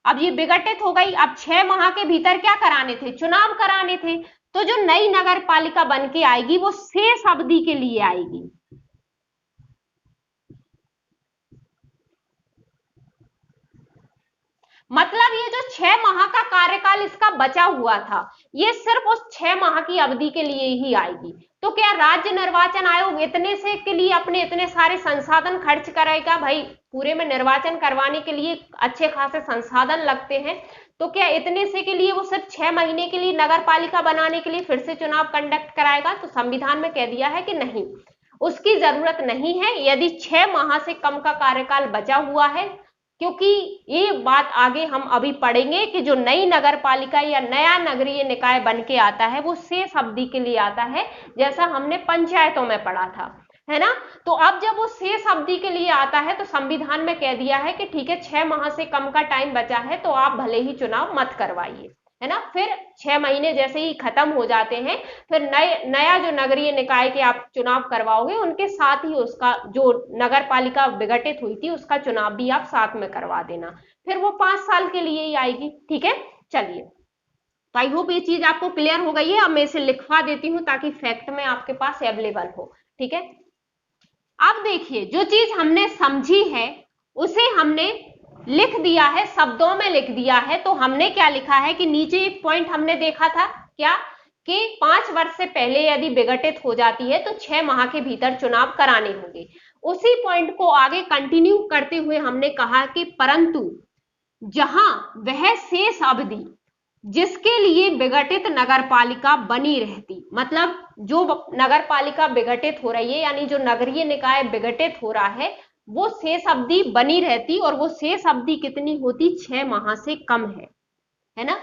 अब ये विघटित हो गई, अब 6 माह के भीतर क्या कराने थे, चुनाव कराने थे। तो जो नई नगर पालिका बन के आएगी वो शेष अवधि के लिए आएगी। मतलब ये जो 6 माह का कार्यकाल इसका बचा हुआ था, ये सिर्फ उस 6 माह की अवधि के लिए ही आएगी। तो क्या राज्य निर्वाचन आयोग इतने से के लिए अपने इतने सारे संसाधन खर्च करेगा? भाई पूरे में निर्वाचन करवाने के लिए अच्छे खासे संसाधन लगते हैं, तो क्या इतने से के लिए वो सिर्फ 6 महीने के लिए नगर पालिका बनाने के लिए फिर से चुनाव कंडक्ट कराएगा? तो संविधान में कह दिया है कि नहीं, उसकी जरूरत नहीं है। यदि 6 माह से कम का कार्यकाल बचा हुआ है, क्योंकि ये बात आगे हम अभी पढ़ेंगे कि जो नई नगर पालिका या नया नगरीय निकाय बन के आता है वो शेष अवधि के लिए आता है, जैसा हमने पंचायतों में पढ़ा था, है ना। तो अब जब वो शेष अवधि के लिए आता है तो संविधान में कह दिया है कि ठीक है, 6 माह से कम का टाइम बचा है तो आप भले ही चुनाव मत करवाइए, है ना। फिर 6 महीने जैसे ही खत्म हो जाते हैं, फिर नया जो नगरीय निकाय के आप चुनाव करवाओगे उनके साथ ही उसका जो नगर पालिका विघटित हुई थी उसका चुनाव भी आप साथ में करवा देना, फिर वो 5 साल के लिए ही आएगी, ठीक है। चलिए, तो आई होप ये चीज आपको क्लियर हो गई है। अब मैं इसे लिखवा देती हूं ताकि फैक्ट में आपके पास अवेलेबल हो, ठीक है। अब देखिए, जो चीज हमने समझी है उसे हमने लिख दिया है, शब्दों में लिख दिया है। तो हमने क्या लिखा है कि नीचे एक पॉइंट हमने देखा था क्या, कि 5 वर्ष से पहले यदि विघटित हो जाती है तो 6 माह के भीतर चुनाव कराने होंगे। उसी पॉइंट को आगे कंटिन्यू करते हुए हमने कहा कि परंतु जहां वह शेष अवधि जिसके लिए विघटित नगरपालिका बनी रहती, मतलब जो नगरपालिका विघटित हो रही है यानी जो नगरीय निकाय विघटित हो रहा है वो शेष अवधि बनी रहती, और वो शेष अवधि कितनी होती, 6 माह से कम है ना।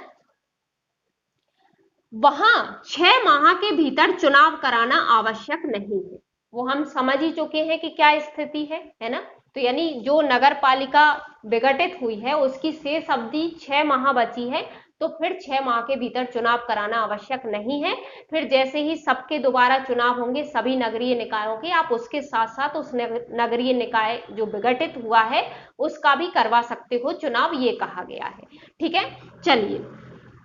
वहां 6 माह के भीतर चुनाव कराना आवश्यक नहीं है। वो हम समझ ही चुके हैं कि क्या स्थिति है ना। तो यानी जो नगर पालिका विघटित हुई है उसकी शेष अवधि 6 माह बची है, तो फिर 6 माह के भीतर चुनाव कराना आवश्यक नहीं है। फिर जैसे ही सबके दोबारा चुनाव होंगे सभी नगरीय निकायों के, आप उसके साथ साथ उस नगरीय निकाय जो विघटित हुआ है उसका भी करवा सकते हो चुनाव, ये कहा गया है। ठीक है, चलिए,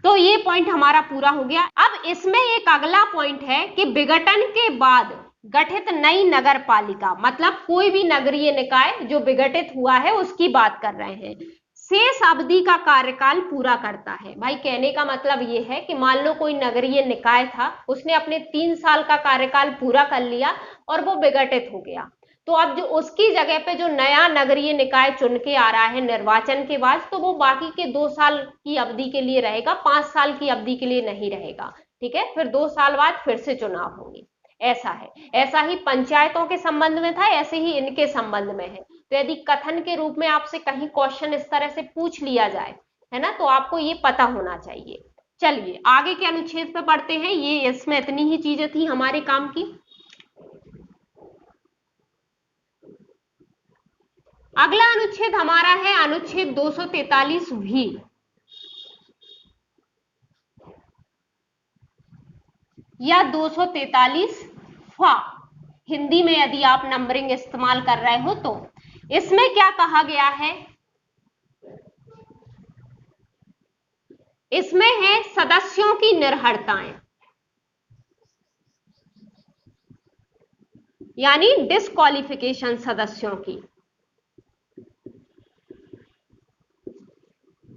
तो ये पॉइंट हमारा पूरा हो गया। अब इसमें एक अगला पॉइंट है कि विघटन के बाद गठित नई नगर पालिका, मतलब कोई भी नगरीय निकाय जो विघटित हुआ है उसकी बात कर रहे हैं, शेष अवधि का कार्यकाल पूरा करता है। भाई कहने का मतलब ये है कि मान लो कोई नगरीय निकाय था, उसने अपने 3 साल का कार्यकाल पूरा कर लिया और वो विघटित हो गया, तो अब जो उसकी जगह पे जो नया नगरीय निकाय चुन के आ रहा है निर्वाचन के बाद, तो वो बाकी के 2 साल की अवधि के लिए रहेगा, 5 साल की अवधि के लिए नहीं रहेगा। ठीक है, फिर 2 साल बाद फिर से चुनाव होंगे, ऐसा है। ऐसा ही पंचायतों के संबंध में था, ऐसे ही इनके संबंध में है। तो यदि कथन के रूप में आपसे कहीं क्वेश्चन इस तरह से पूछ लिया जाए, है ना, तो आपको ये पता होना चाहिए। चलिए आगे के अनुच्छेद पे पढ़ते हैं। ये इसमें इतनी ही चीजें थी हमारे काम की। अगला अनुच्छेद हमारा है अनुच्छेद 243 भी, या 243 फा, हिंदी में यदि आप नंबरिंग इस्तेमाल कर रहे हो तो। इसमें क्या कहा गया है, इसमें है सदस्यों की निर्भरताएं, यानी डिस्क्वालिफिकेशन सदस्यों की।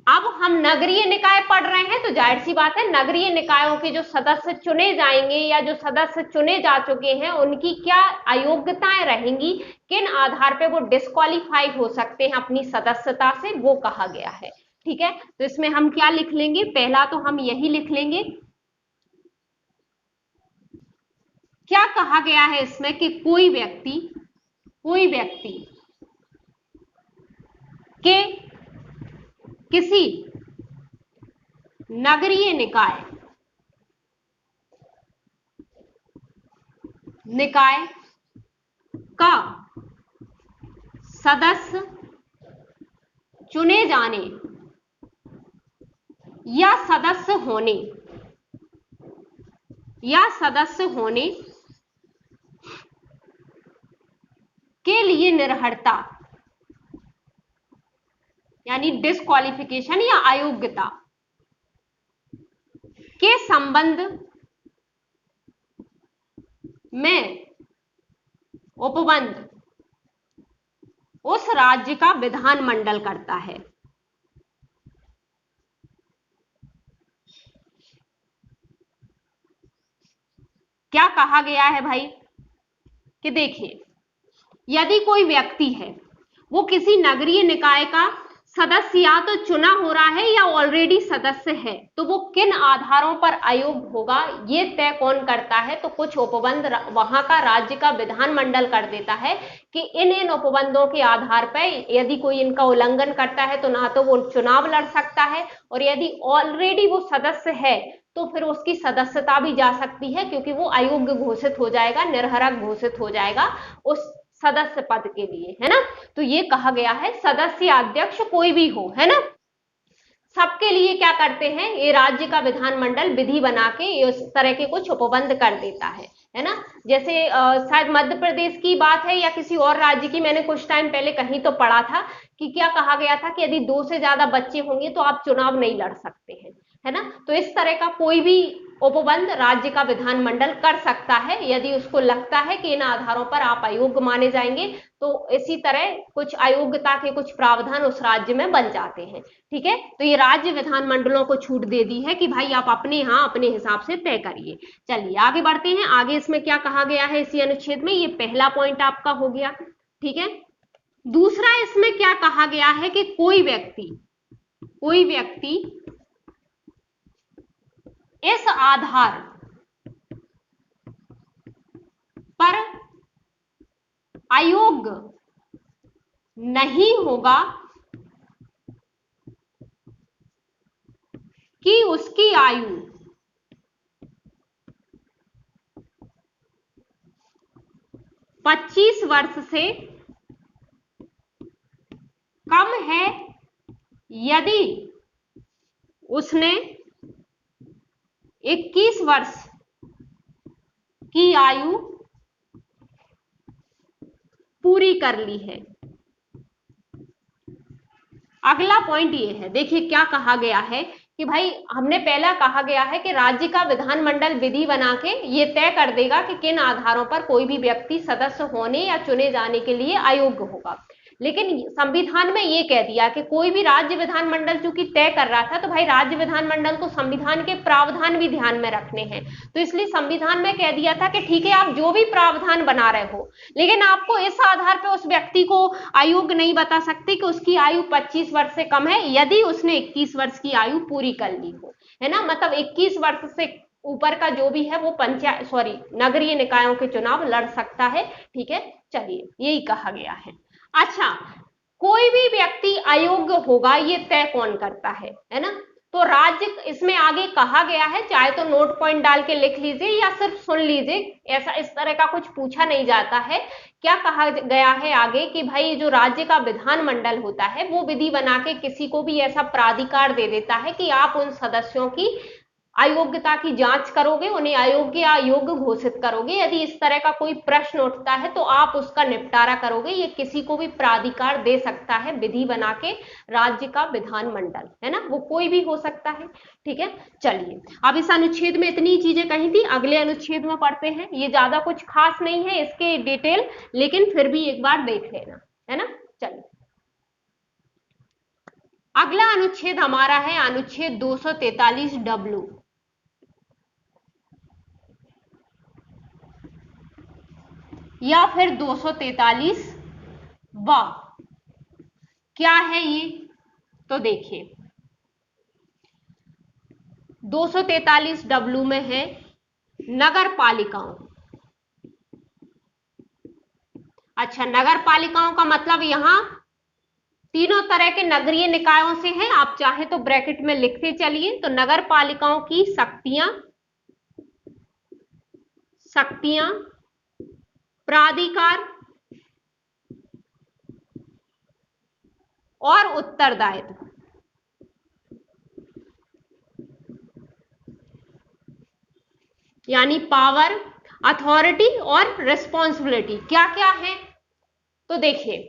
अब हम नगरीय निकाय पढ़ रहे हैं तो जाहिर सी बात है नगरीय निकायों के जो सदस्य चुने जाएंगे या जो सदस्य चुने जा चुके हैं उनकी क्या अयोग्यताएं रहेंगी, किन आधार पे वो डिस्क्वालीफाई हो सकते हैं अपनी सदस्यता से, वो कहा गया है। ठीक है, तो इसमें हम क्या लिख लेंगे, पहला तो हम यही लिख लेंगे, क्या कहा गया है इसमें कि कोई व्यक्ति के किसी नगरीय निकाय का सदस्य चुने जाने या सदस्य होने के लिए निर्भरता, यानी डिस्क्वालिफिकेशन या अयोग्यता के संबंध में उपबंध उस राज्य का विधानमंडल करता है। क्या कहा गया है भाई कि देखिए, यदि कोई व्यक्ति है वो किसी नगरीय निकाय का सदस्य या तो चुना हो रहा है या ऑलरेडी सदस्य है, तो वो किन आधारों पर अयोग्य होगा ये तय कौन करता है, तो कुछ उपबंध वहां का राज्य का विधानमंडल कर देता है कि इन उपबंधों के आधार पर यदि कोई इनका उल्लंघन करता है तो ना तो वो चुनाव लड़ सकता है, और यदि ऑलरेडी वो सदस्य है तो फिर उसकी सदस्यता भी जा सकती है, क्योंकि वो अयोग्य घोषित हो जाएगा, निर्हरक घोषित हो जाएगा उस सदस्य पद के लिए, है ना। तो ये कहा गया है सदस्य अध्यक्ष कोई भी हो, है ना, सबके लिए क्या करते हैं, ये राज्य का विधानमंडल विधि बना के इस तरह के कुछ उपबंध कर देता है ना। जैसे शायद मध्य प्रदेश की बात है या किसी और राज्य की, मैंने कुछ टाइम पहले कहीं तो पढ़ा था कि क्या कहा गया था कि यदि 2 से ज्यादा बच्चे होंगे तो आप चुनाव नहीं लड़ सकते हैं, है ना। तो इस तरह का कोई भी उपबंध राज्य का विधानमंडल कर सकता है यदि उसको लगता है कि इन आधारों पर आप अयोग्य माने जाएंगे, तो इसी तरह कुछ अयोग्यता के कुछ प्रावधान उस राज्य में बन जाते हैं। ठीक है, तो ये राज्य विधानमंडलों को छूट दे दी है कि भाई आप अपने यहाँ अपने हिसाब से तय करिए। चलिए आगे बढ़ते हैं, आगे इसमें क्या कहा गया है इसी अनुच्छेद में, ये पहला पॉइंट आपका हो गया। ठीक है, दूसरा इसमें क्या कहा गया है कि कोई व्यक्ति इस आधार पर अयोग्य नहीं होगा कि उसकी आयु 25 वर्ष से कम है, यदि उसने 21 वर्ष की आयु पूरी कर ली है। अगला पॉइंट ये है, देखिए क्या कहा गया है कि भाई हमने पहला कहा गया है कि राज्य का विधानमंडल विधि बना के ये तय कर देगा कि किन आधारों पर कोई भी व्यक्ति सदस्य होने या चुने जाने के लिए अयोग्य होगा। लेकिन संविधान में ये कह दिया कि कोई भी राज्य विधानमंडल चूंकि तय कर रहा था, तो भाई राज्य विधानमंडल को संविधान के प्रावधान भी ध्यान में रखने हैं। तो इसलिए संविधान में कह दिया था कि ठीक है, आप जो भी प्रावधान बना रहे हो, लेकिन आपको इस आधार पर उस व्यक्ति को अयोग्य नहीं बता सकते कि उसकी आयु 25 वर्ष से कम है यदि उसने 21 वर्ष की आयु पूरी कर ली हो, है ना। मतलब 21 वर्ष से ऊपर का जो भी है वो नगरीय निकायों के चुनाव लड़ सकता है। ठीक है, चलिए यही कहा गया है। अच्छा, कोई भी व्यक्ति अयोग्य होगा ये तय कौन करता है ना। तो राज्य, इसमें आगे कहा गया है, चाहे तो नोट पॉइंट डाल के लिख लीजिए या सिर्फ सुन लीजिए, ऐसा इस तरह का कुछ पूछा नहीं जाता है। क्या कहा गया है आगे कि भाई जो राज्य का विधानमंडल होता है वो विधि बना के किसी को भी ऐसा प्राधिकार दे देता है कि आप उन सदस्यों की अयोग्यता की जांच करोगे, उन्हें अयोग्य या योग्य घोषित करोगे। यदि इस तरह का कोई प्रश्न उठता है तो आप उसका निपटारा करोगे। ये किसी को भी प्राधिकार दे सकता है विधि बना के राज्य का विधानमंडल, है ना, वो कोई भी हो सकता है। ठीक है, चलिए अब इस अनुच्छेद में इतनी चीजें कही थी, अगले अनुच्छेद में पढ़ते हैं। ये ज्यादा कुछ खास नहीं है इसके डिटेल, लेकिन फिर भी एक बार देख लेना, है ना। चलिए अगला अनुच्छेद हमारा है अनुच्छेद 243W या फिर 243 वाह। क्या है ये, तो देखिए 243W में है नगर पालिकाओं। अच्छा, नगर पालिकाओं का मतलब यहां तीनों तरह के नगरीय निकायों से है, आप चाहे तो ब्रैकेट में लिखते चलिए। तो नगर पालिकाओं की शक्तियां, प्राधिकार और उत्तरदायित्व, यानी पावर, अथॉरिटी और रिस्पॉन्सिबिलिटी क्या क्या है। तो देखिए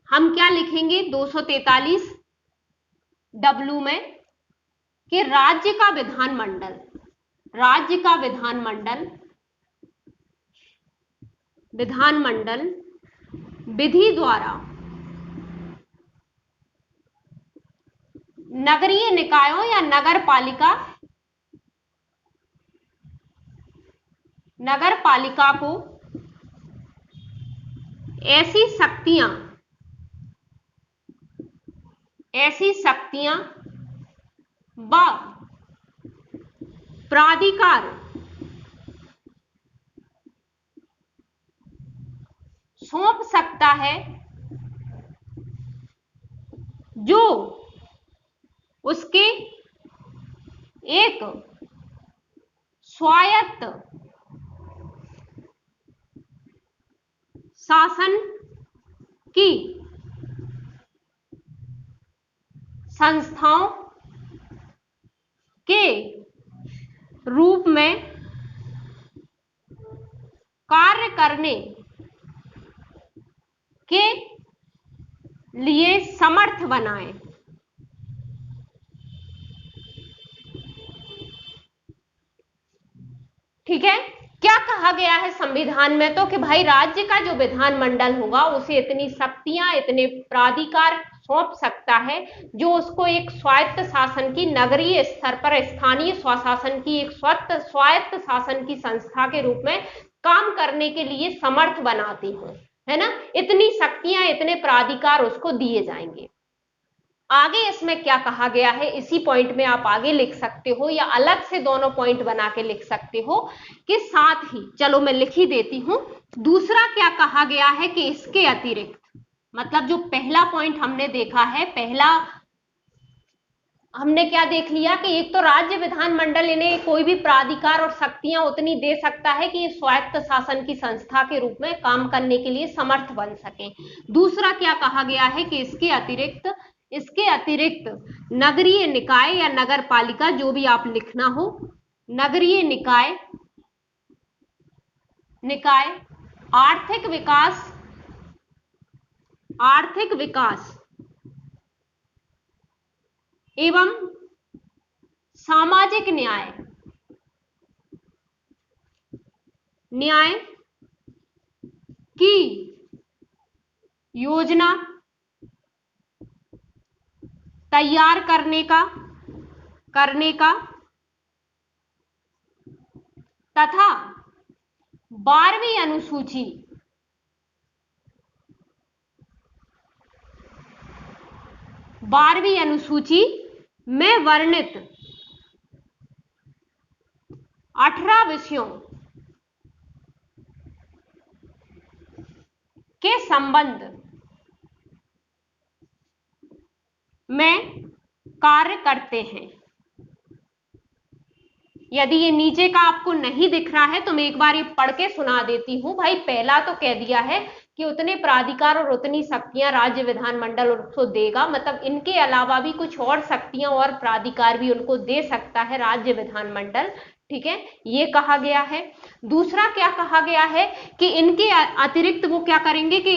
हम क्या लिखेंगे 243W में कि राज्य का विधानमंडल विधि द्वारा नगरीय निकायों या नगर पालिका को ऐसी शक्तियां व प्राधिकार सौंप सकता है जो उसके एक स्वायत्त शासन की संस्थाओं के रूप में कार्य करने के लिए समर्थ बनाए। ठीक है, क्या कहा गया है संविधान में, तो कि भाई राज्य का जो विधानमंडल होगा उसे इतनी शक्तियां, इतने प्राधिकार सौंप सकता है जो उसको एक स्वायत्त शासन की, नगरीय स्तर पर स्थानीय स्वशासन की एक स्वायत्त शासन की संस्था के रूप में काम करने के लिए समर्थ बनाती हो, है ना। इतनी शक्तियां, इतने प्राधिकार उसको दिए जाएंगे। आगे इसमें क्या कहा गया है, इसी पॉइंट में आप आगे लिख सकते हो या अलग से दोनों पॉइंट बना के लिख सकते हो कि साथ ही, चलो मैं लिख ही देती हूं। दूसरा क्या कहा गया है कि इसके अतिरिक्त, मतलब जो पहला पॉइंट हमने देखा है, पहला हमने क्या देख लिया कि एक तो राज्य विधानमंडल इन्हें कोई भी प्राधिकार और शक्तियां उतनी दे सकता है कि स्वायत्त शासन की संस्था के रूप में काम करने के लिए समर्थ बन सके। दूसरा क्या कहा गया है कि इसके अतिरिक्त इसके अतिरिक्त नगरीय निकाय या नगर पालिका, जो भी आप लिखना हो, नगरीय निकाय आर्थिक विकास एवं सामाजिक न्याय की योजना तैयार करने का तथा 12वीं अनुसूची में वर्णित 18 विषयों के संबंध में कार्य करते हैं। यदि ये नीचे का आपको नहीं दिख रहा है तो मैं एक बार ये पढ़ के सुना देती हूं। भाई पहला तो कह दिया है कि उतने प्राधिकार और उतनी शक्तियां राज्य विधानमंडल उनको देगा, मतलब इनके अलावा भी कुछ और शक्तियां और प्राधिकार भी उनको दे सकता है राज्य विधानमंडल, ठीक है, ये कहा गया है। दूसरा क्या कहा गया है कि इनके अतिरिक्त वो क्या करेंगे कि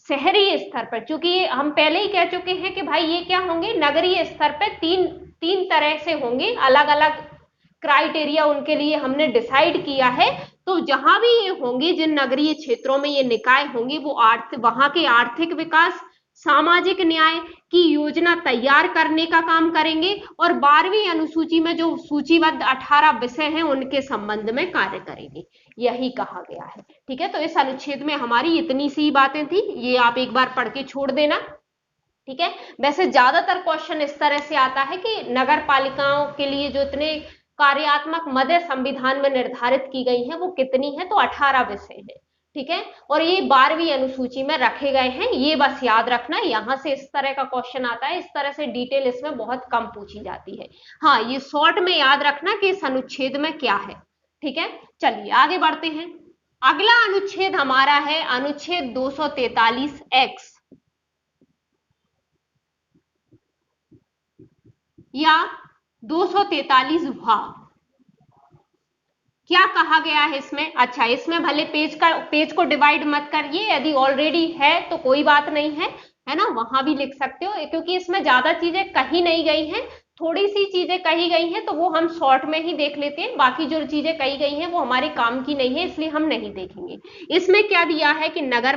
शहरी स्तर पर, क्योंकि हम पहले ही कह चुके हैं कि भाई ये क्या होंगे, नगरीय स्तर पर तीन तरह से होंगे, अलग अलग क्राइटेरिया उनके लिए हमने डिसाइड किया है। तो जहां भी ये होंगे, जिन नगरीय क्षेत्रों में ये निकाय होंगे, वो वहां के आर्थिक विकास, सामाजिक न्याय की योजना तैयार करने का काम करेंगे और 12वीं अनुसूची में जो सूचीबद्ध 18 विषय हैं उनके संबंध में कार्य करेंगे, यही कहा गया है। ठीक है, तो इस अनुच्छेद में हमारी इतनी सी बातें थी, ये आप एक बार पढ़ के छोड़ देना। ठीक है, वैसे ज्यादातर क्वेश्चन इस तरह से आता है कि नगर पालिकाओं के लिए जो इतने कार्यात्मक मदें संविधान में निर्धारित की गई हैं वो कितनी है, तो 18 विषय हैं। ठीक है, और ये 12वीं अनुसूची में रखे गए हैं, ये बस याद रखना। यहां से इस तरह का क्वेश्चन आता है, इस तरह से डिटेल इसमें बहुत कम पूछी जाती है। हाँ, ये शॉर्ट में याद रखना कि इस अनुच्छेद में क्या है। ठीक है, चलिए आगे बढ़ते हैं। अगला अनुच्छेद हमारा है अनुच्छेद 243 एक्स या 243 भाग। क्या कहा गया है इसमें? अच्छा, इसमें भले पेज को डिवाइड मत करिए, यदि ऑलरेडी है तो कोई बात नहीं है ना, वहां भी लिख सकते हो, क्योंकि इसमें ज्यादा चीजें कही नहीं गई हैं, थोड़ी सी चीजें कही गई हैं, तो वो हम शॉर्ट में ही देख लेते हैं। बाकी जो चीजें कही गई हैं वो हमारे काम की नहीं है, इसलिए हम नहीं देखेंगे। इसमें क्या दिया है कि नगर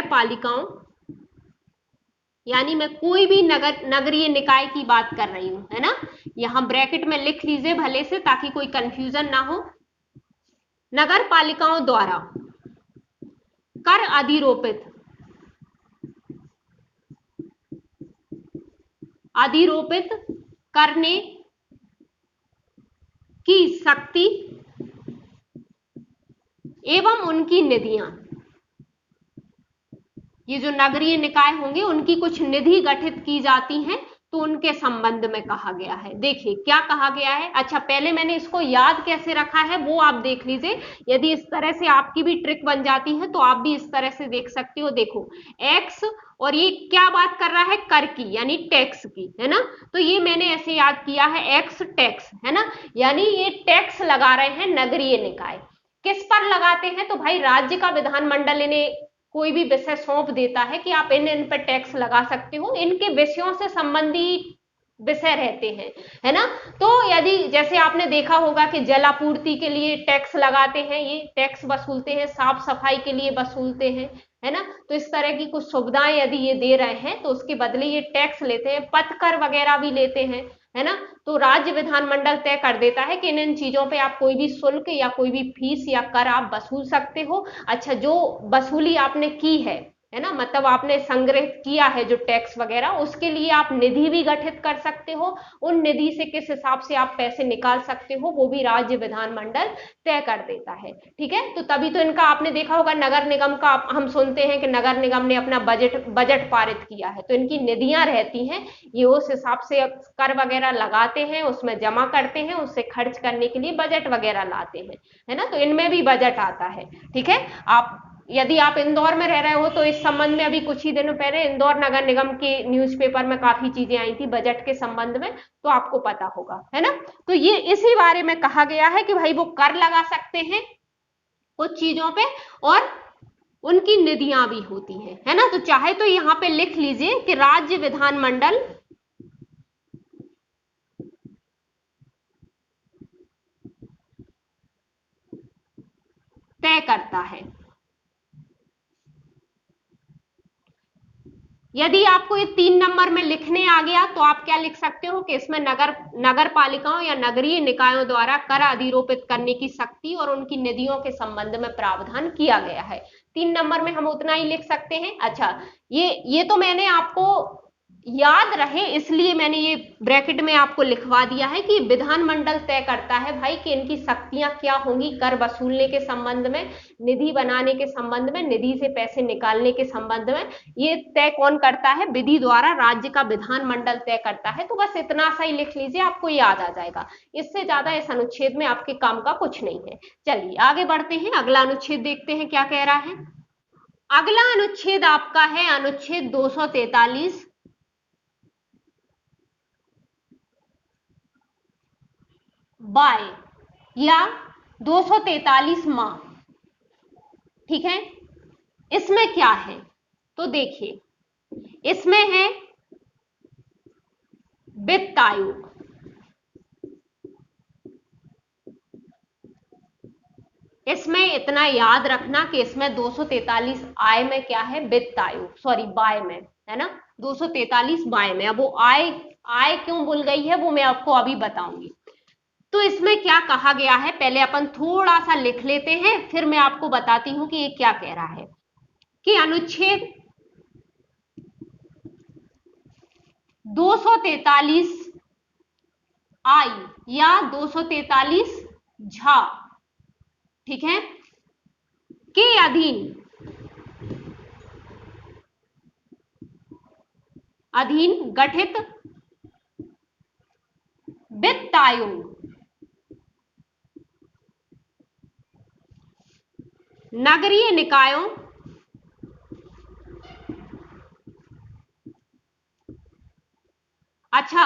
पालिकाओं यानी मैं कोई भी नगरीय निकाय की बात कर रही हूं, है ना, यहां ब्रैकेट में लिख लीजिए भले से, ताकि कोई कंफ्यूजन ना हो। नगर पालिकाओं द्वारा कर अधिरोपित करने की शक्ति एवं उनकी निधियां, ये जो नगरीय निकाय होंगे उनकी कुछ निधि गठित की जाती हैं, तो उनके संबंध में कहा गया है। देखिए क्या कहा गया है। अच्छा, पहले मैंने इसको याद कैसे रखा है वो आप देख लीजिए, यदि इस तरह से आपकी भी ट्रिक बन जाती है तो आप भी इस तरह से देख सकते हो। देखो एक्स, और ये क्या बात कर रहा है, कर की यानी टैक्स की, है ना, तो ये मैंने ऐसे याद किया है, एक्स टैक्स, है ना, यानी ये टैक्स लगा रहे हैं नगरीय निकाय। किस पर लगाते हैं, तो भाई राज्य का विधानमंडल इन्हें कोई भी विषय सौंप देता है कि आप इन पर टैक्स लगा सकते हो, इनके विषयों से संबंधित विषय रहते हैं, है ना। तो यदि जैसे आपने देखा होगा कि जल आपूर्ति के लिए टैक्स लगाते हैं, ये टैक्स वसूलते हैं, साफ सफाई के लिए वसूलते हैं, है ना, तो इस तरह की कुछ सुविधाएं यदि ये दे रहे हैं तो उसके बदले ये टैक्स लेते हैं, पथ कर वगैरह भी लेते हैं, है ना। तो राज्य विधानमंडल तय कर देता है कि इन चीजों पे आप कोई भी शुल्क या कोई भी फीस या कर आप वसूल सकते हो। अच्छा, जो वसूली आपने की है ना, मतलब आपने संग्रहित किया है जो टैक्स वगैरह, उसके लिए आप निधि भी गठित कर सकते हो। उन निधि से किस हिसाब से आप पैसे निकाल सकते हो वो भी राज्य विधानमंडल तय कर देता है। ठीक है, तो तभी तो इनका आपने देखा होगा, नगर निगम का हम सुनते हैं कि नगर निगम ने अपना बजट पारित किया है, तो इनकी निधियां रहती हैं, ये उस हिसाब से कर वगैरह लगाते हैं, उसमें जमा करते हैं, उससे खर्च करने के लिए बजट वगैरह लाते हैं, है ना, तो इनमें भी बजट आता है। ठीक है, आप यदि आप इंदौर में रह रहे हो तो इस संबंध में अभी कुछ ही दिनों पहले इंदौर नगर निगम के न्यूज़पेपर में काफी चीजें आई थी बजट के संबंध में, तो आपको पता होगा, है ना। तो ये इसी बारे में कहा गया है कि भाई वो कर लगा सकते हैं कुछ चीजों पे और उनकी निधियां भी होती हैं, है ना। तो चाहे तो यहां पे लिख लीजिए कि राज्य विधानमंडल तय करता है। यदि आपको ये 3 नंबर में लिखने आ गया तो आप क्या लिख सकते हो कि इसमें नगर पालिकाओं या नगरीय निकायों द्वारा कर अधिरोपित करने की शक्ति और उनकी निधियों के संबंध में प्रावधान किया गया है। 3 नंबर में हम उतना ही लिख सकते हैं। अच्छा, ये तो मैंने आपको याद रहे इसलिए मैंने ये ब्रैकेट में आपको लिखवा दिया है कि विधानमंडल तय करता है भाई कि इनकी शक्तियां क्या होंगी कर वसूलने के संबंध में, निधि बनाने के संबंध में, निधि से पैसे निकालने के संबंध में। ये तय कौन करता है? विधि द्वारा राज्य का विधानमंडल तय करता है। तो बस इतना सा ही लिख लीजिए, आपको याद आ जाएगा। इससे ज्यादा इस अनुच्छेद में आपके काम का कुछ नहीं है। चलिए आगे बढ़ते हैं, अगला अनुच्छेद देखते हैं क्या कह रहा है। अगला अनुच्छेद आपका है अनुच्छेद 243 बाय या 243 माह। ठीक है, इसमें क्या है तो देखिए, इसमें है वित्त आयोग। इसमें इतना याद रखना कि इसमें 243 आय में क्या है? वित्त आयोग, सॉरी बाय में, है ना। 243 बाय में। अब वो आय क्यों भूल गई है वो मैं आपको अभी बताऊंगी। तो इसमें क्या कहा गया है पहले अपन थोड़ा सा लिख लेते हैं, फिर मैं आपको बताती हूं कि ये क्या कह रहा है। कि अनुच्छेद 243 आई या 243 झा, ठीक है, के अधीन गठित वित्त आयोग नगरीय निकायों अच्छा,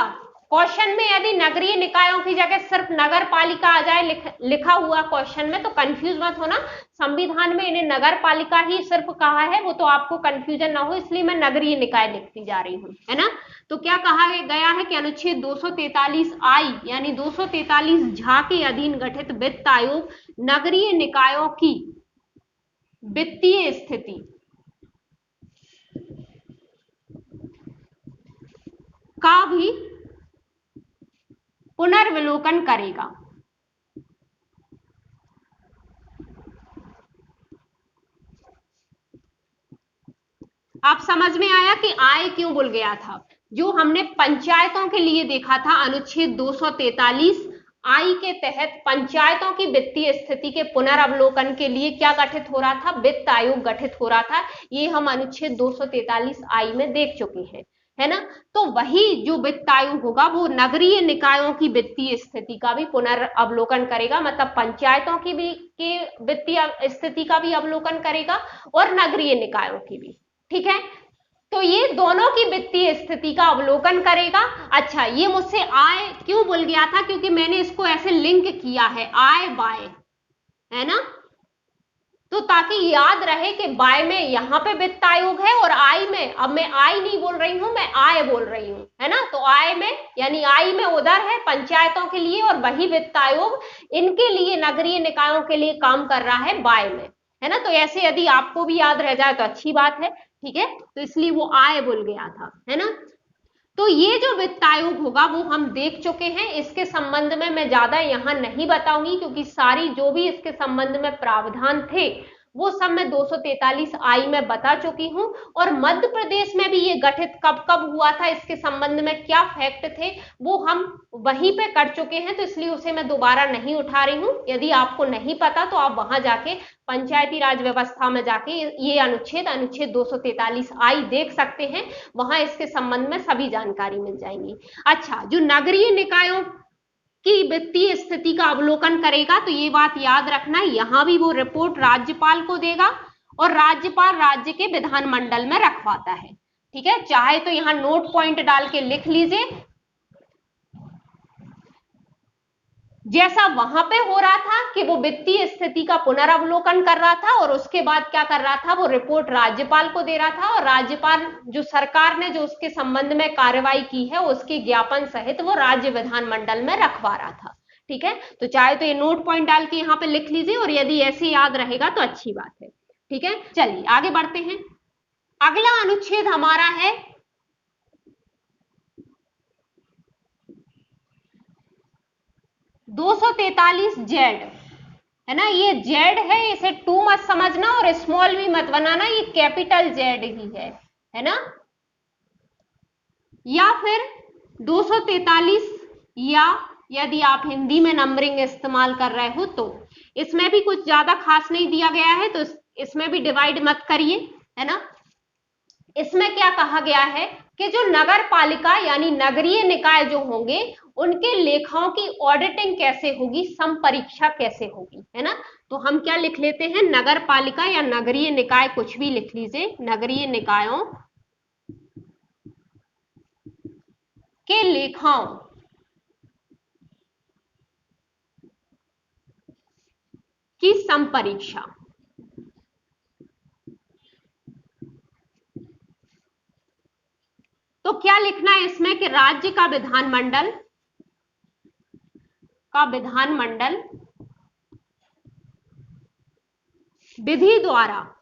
क्वेश्चन में यदि नगरीय निकायों की जगह सिर्फ नगर पालिका आ जाए लिखा हुआ क्वेश्चन में तो कंफ्यूज मत होना। संविधान में इन्हें नगर पालिका ही सिर्फ कहा है, वो तो आपको कंफ्यूजन ना हो इसलिए मैं नगरीय निकाय लिखती जा रही हूं, है ना। तो क्या कहा गया है कि अनुच्छेद 243 आई यानी 243 झा के अधीन गठित वित्त आयोग नगरीय निकायों की वित्तीय स्थिति का भी पुनर्विलोकन करेगा। आप समझ में आया कि आय क्यों भूल गया था? जो हमने पंचायतों के लिए देखा था अनुच्छेद 243 आई के तहत पंचायतों की वित्तीय स्थिति के पुनर्वलोकन के लिए क्या गठित हो रहा था? वित्त आयोग गठित हो रहा था। ये हम अनुच्छेद 243 आई में देख चुके हैं, है ना। तो वही जो वित्त आयोग होगा वो नगरीय निकायों की वित्तीय स्थिति का भी पुनर्वलोकन करेगा, मतलब पंचायतों की भी के वित्तीय स्थिति का भी अवलोकन करेगा और नगरीय निकायों की भी। ठीक है, तो ये दोनों की वित्तीय स्थिति का अवलोकन करेगा। अच्छा, ये मुझसे आय क्यों भूल गया था? क्योंकि मैंने इसको ऐसे लिंक किया है आय बाय, है ना। तो ताकि याद रहे कि बाय में यहां पे वित्त आयोग है और आय में, अब मैं आय नहीं बोल रही हूं, मैं आय बोल रही हूं, है ना। तो आय में यानी आय में उधर है पंचायतों के लिए और वही वित्त आयोग इनके लिए नगरीय निकायों के लिए काम कर रहा है बाय में, है ना। तो ऐसे यदि आपको भी याद रह जाए तो अच्छी बात है, ठीक है। तो इसलिए वो आय बोल गया था, है ना। तो ये जो वित्त आयोग होगा वो हम देख चुके हैं, इसके संबंध में मैं ज्यादा यहां नहीं बताऊंगी क्योंकि सारी जो भी इसके संबंध में प्रावधान थे वो सब मैं 243 आई में बता चुकी हूं। और मध्य प्रदेश में भी ये गठित कब कब हुआ था, इसके संबंध में क्या फैक्ट थे, वो हम वहीं पे कर चुके हैं, तो इसलिए उसे मैं दोबारा नहीं उठा रही हूं। यदि आपको नहीं पता तो आप वहां जाके पंचायती राज व्यवस्था में जाके ये अनुच्छेद 243 आई देख सकते हैं, वहां इसके संबंध में सभी जानकारी मिल जाएंगी। अच्छा, जो नगरीय निकायों की वित्तीय स्थिति का अवलोकन करेगा तो ये बात याद रखना, यहां भी वो रिपोर्ट राज्यपाल को देगा और राज्यपाल राज्य के विधानमंडल में रखवाता है। ठीक है, चाहे तो यहां नोट पॉइंट डाल के लिख लीजिए, जैसा वहां पे हो रहा था कि वो वित्तीय स्थिति का पुनरावलोकन कर रहा था और उसके बाद क्या कर रहा था, वो रिपोर्ट राज्यपाल को दे रहा था और राज्यपाल जो सरकार ने जो उसके संबंध में कार्रवाई की है उसके ज्ञापन सहित वो राज्य विधानमंडल में रखवा रहा था। ठीक है, तो चाहे तो ये नोट पॉइंट डाल के यहाँ पे लिख लीजिए और यदि ऐसे याद रहेगा तो अच्छी बात है। ठीक है, चलिए आगे बढ़ते हैं। अगला अनुच्छेद हमारा है 243 जेड, है ना। ये जेड है, इसे टू मत समझना और स्मॉल भी मत बनाना, ये कैपिटल जेड ही है ना। या फिर 243, या यदि आप हिंदी में नंबरिंग इस्तेमाल कर रहे हो तो इसमें भी कुछ ज्यादा खास नहीं दिया गया है, तो इसमें भी डिवाइड मत करिए, है ना। इसमें क्या कहा गया है कि जो नगर पालिका यानी नगरीय निकाय जो होंगे उनके लेखाओं की ऑडिटिंग कैसे होगी, संपरीक्षा कैसे होगी, है ना। तो हम क्या लिख लेते हैं, नगर पालिका या नगरीय निकाय, कुछ भी लिख लीजिए, नगरीय निकायों के लेखाओं की संपरीक्षा। तो क्या लिखना है इसमें कि राज्य का विधानमंडल विधि द्वारा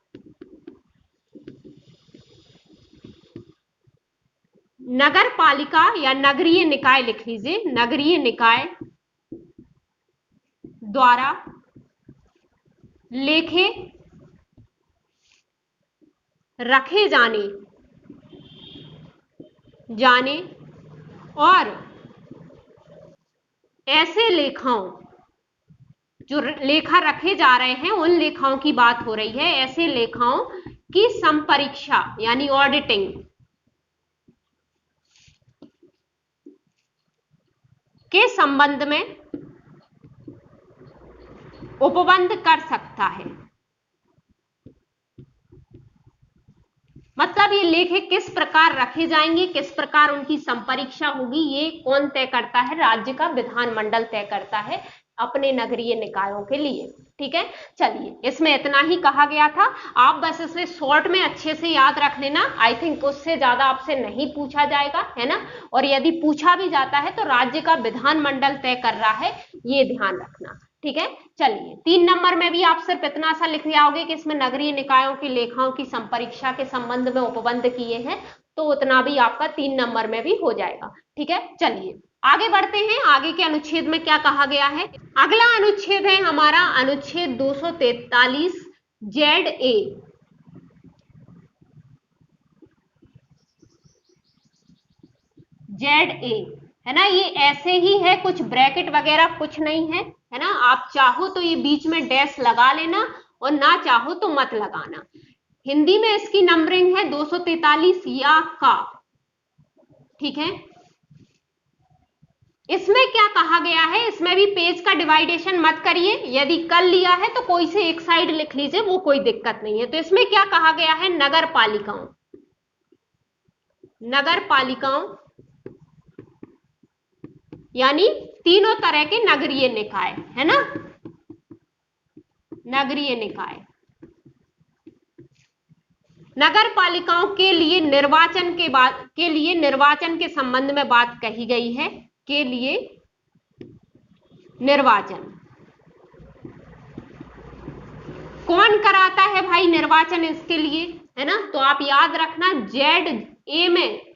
नगर पालिका या नगरीय निकाय, लिख लीजिए, नगरीय निकाय द्वारा लेखे रखे जाने और ऐसे लेखाओं, जो लेखा रखे जा रहे हैं उन लेखाओं की बात हो रही है, ऐसे लेखाओं की संपरीक्षा यानी ऑडिटिंग के संबंध में उपबंध कर सकता है। मतलब ये लेखे किस प्रकार रखे जाएंगे, किस प्रकार उनकी संपरीक्षा होगी, ये कौन तय करता है, राज्य का विधानमंडल तय करता है अपने नगरीय निकायों के लिए। ठीक है, चलिए इसमें इतना ही कहा गया था, आप बस इसे शॉर्ट में अच्छे से याद रख लेना। आई थिंक उससे ज्यादा आपसे नहीं पूछा जाएगा, है ना। और यदि पूछा भी जाता है तो राज्य का विधानमंडल तय कर रहा है, ये ध्यान रखना। ठीक है, चलिए 3 नंबर में भी आप सिर्फ इतना सा लिख आओगे कि इसमें नगरीय निकायों की लेखाओं की संपरीक्षा के संबंध में उपबंध किए हैं, तो उतना भी आपका 3 नंबर में भी हो जाएगा। ठीक है, चलिए आगे बढ़ते हैं, आगे के अनुच्छेद में क्या कहा गया है। अगला अनुच्छेद है हमारा अनुच्छेद 243 जेड ए। जेड ए, है ना, ये ऐसे ही है, कुछ ब्रैकेट वगैरह कुछ नहीं है ना। आप चाहो तो ये बीच में डैश लगा लेना और ना चाहो तो मत लगाना। हिंदी में इसकी नंबरिंग है 243 या का। ठीक है, इसमें क्या कहा गया है, इसमें भी पेज का डिवाइडेशन मत करिए, यदि कर लिया है तो कोई से एक साइड लिख लीजिए, वो कोई दिक्कत नहीं है। तो इसमें क्या कहा गया है, नगर पालिकाओं यानी तीनों तरह के नगरीय निकाय, है ना, नगरीय निकाय, नगर पालिकाओं के लिए निर्वाचन के संबंध में बात कही गई है, के लिए निर्वाचन कौन कराता है भाई, निर्वाचन इसके लिए, है ना। तो आप याद रखना, जेड ए में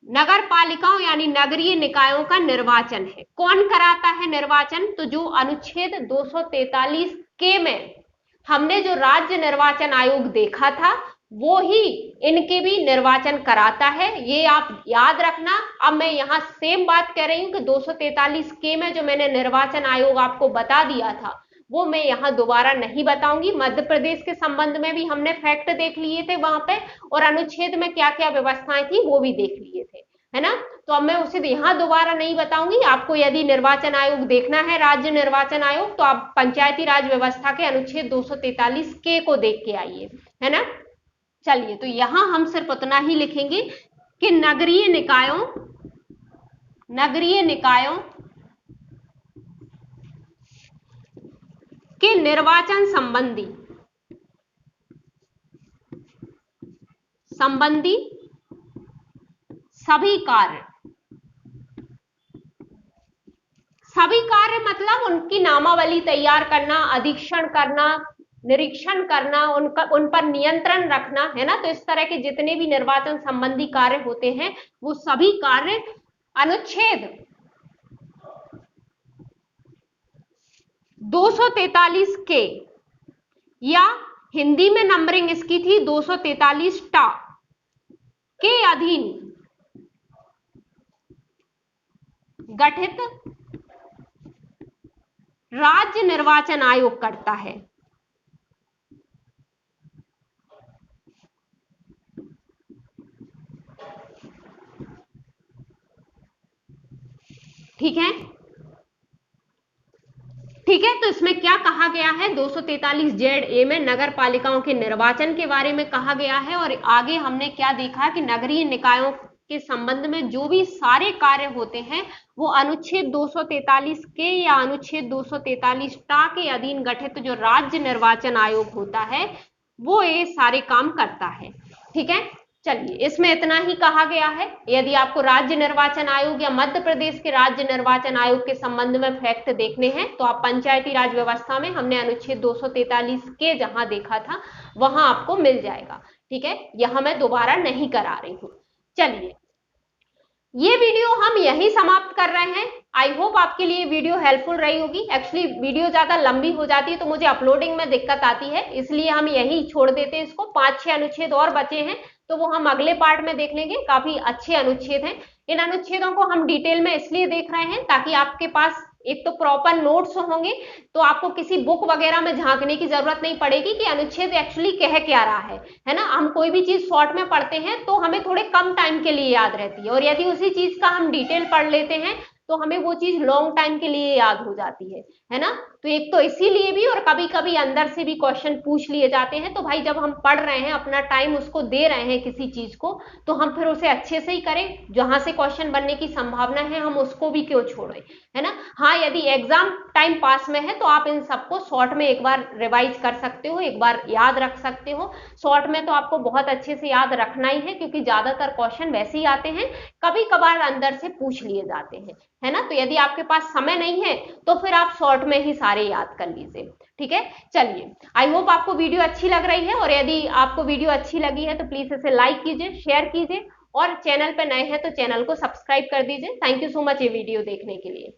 नगर पालिकाओं यानी नगरीय निकायों का निर्वाचन है। कौन कराता है निर्वाचन, तो जो अनुच्छेद 243 के में हमने जो राज्य निर्वाचन आयोग देखा था वो ही इनके भी निर्वाचन कराता है, ये आप याद रखना। अब मैं यहां सेम बात कह रही हूं कि 243 के में जो मैंने निर्वाचन आयोग आपको बता दिया था वो मैं यहां दोबारा नहीं बताऊंगी। मध्य प्रदेश के संबंध में भी हमने फैक्ट देख लिए थे वहां पे, और अनुच्छेद में क्या क्या व्यवस्थाएं थी वो भी देख लिए थे, है ना। तो अब मैं उसे यहाँ दोबारा नहीं बताऊंगी। आपको यदि निर्वाचन आयोग देखना है, राज्य निर्वाचन आयोग, तो आप पंचायती राज व्यवस्था के अनुच्छेद 243 के को देख के आइए, है ना। चलिए, तो यहां हम सिर्फ उतना ही लिखेंगे कि नगरीय निकायों के निर्वाचन संबंधी सभी कार्य मतलब उनकी नामावली तैयार करना, अधीक्षण करना, निरीक्षण करना, उन पर नियंत्रण रखना, है ना। तो इस तरह के जितने भी निर्वाचन संबंधी कार्य होते हैं वो सभी कार्य अनुच्छेद 243 के, या हिंदी में नंबरिंग इसकी थी 243 टा के अधीन गठित राज्य निर्वाचन आयोग करता है। ठीक है, ठीक है। तो इसमें क्या कहा गया है, 243 में नगर पालिकाओं के निर्वाचन के बारे में कहा गया है। और आगे हमने क्या देखा कि नगरीय निकायों के संबंध में जो भी सारे कार्य होते हैं वो अनुच्छेद 243 के या अनुच्छेद 243 टा के अधीन गठित जो राज्य निर्वाचन आयोग होता है वो ये सारे काम करता है। ठीक है, चलिए, इसमें इतना ही कहा गया है। यदि आपको राज्य निर्वाचन आयोग या मध्य प्रदेश के राज्य निर्वाचन आयोग के संबंध में फैक्ट देखने हैं तो आप पंचायती राज व्यवस्था में हमने अनुच्छेद 243 के जहां देखा था वहां आपको मिल जाएगा। ठीक है, यहां मैं दोबारा नहीं करा रही हूं। चलिए, ये वीडियो हम यही समाप्त कर रहे हैं। आई होप आपके लिए वीडियो हेल्पफुल रही होगी। एक्चुअली वीडियो ज्यादा लंबी हो जाती है तो मुझे अपलोडिंग में दिक्कत आती है, इसलिए हम यही छोड़ देते हैं इसको। 5-6 अनुच्छेद और बचे हैं तो वो हम अगले पार्ट में देख लेंगे। काफी अच्छे अनुच्छेद हैं। इन अनुच्छेदों को हम डिटेल में इसलिए देख रहे हैं ताकि आपके पास एक तो प्रॉपर नोट्स होंगे, तो आपको किसी बुक वगैरह में झांकने की जरूरत नहीं पड़ेगी कि अनुच्छेद एक्चुअली कह क्या रहा है ना। हम कोई भी चीज शॉर्ट में पढ़ते हैं तो हमें थोड़े कम टाइम के लिए याद रहती है, और यदि उसी चीज का हम डिटेल पढ़ लेते हैं तो हमें वो चीज लॉन्ग टाइम के लिए याद हो जाती है ना। तो एक तो इसीलिए भी, और कभी कभी अंदर से भी क्वेश्चन पूछ लिए जाते हैं। तो भाई जब हम पढ़ रहे हैं, अपना टाइम उसको दे रहे हैं किसी चीज को, तो हम फिर उसे अच्छे से ही करें। जहां से क्वेश्चन बनने की संभावना है हम उसको भी क्यों छोड़ें, है ना। हाँ, यदि एग्जाम टाइम पास में है तो आप इन सबको शॉर्ट में एक बार रिवाइज कर सकते हो, एक बार याद रख सकते हो। शॉर्ट में तो आपको बहुत अच्छे से याद रखना ही है क्योंकि ज्यादातर क्वेश्चन वैसे ही आते हैं, कभी कभार अंदर से पूछ लिए जाते हैं, है ना। तो यदि आपके पास समय नहीं है तो फिर आप शॉर्ट में ही सारे याद कर लीजिए। ठीक है, चलिए, आई होप आपको वीडियो अच्छी लग रही है, और यदि आपको वीडियो अच्छी लगी है तो प्लीज इसे लाइक कीजिए, शेयर कीजिए, और चैनल पर नए हैं तो चैनल को सब्सक्राइब कर दीजिए। थैंक यू सो मच ये वीडियो देखने के लिए।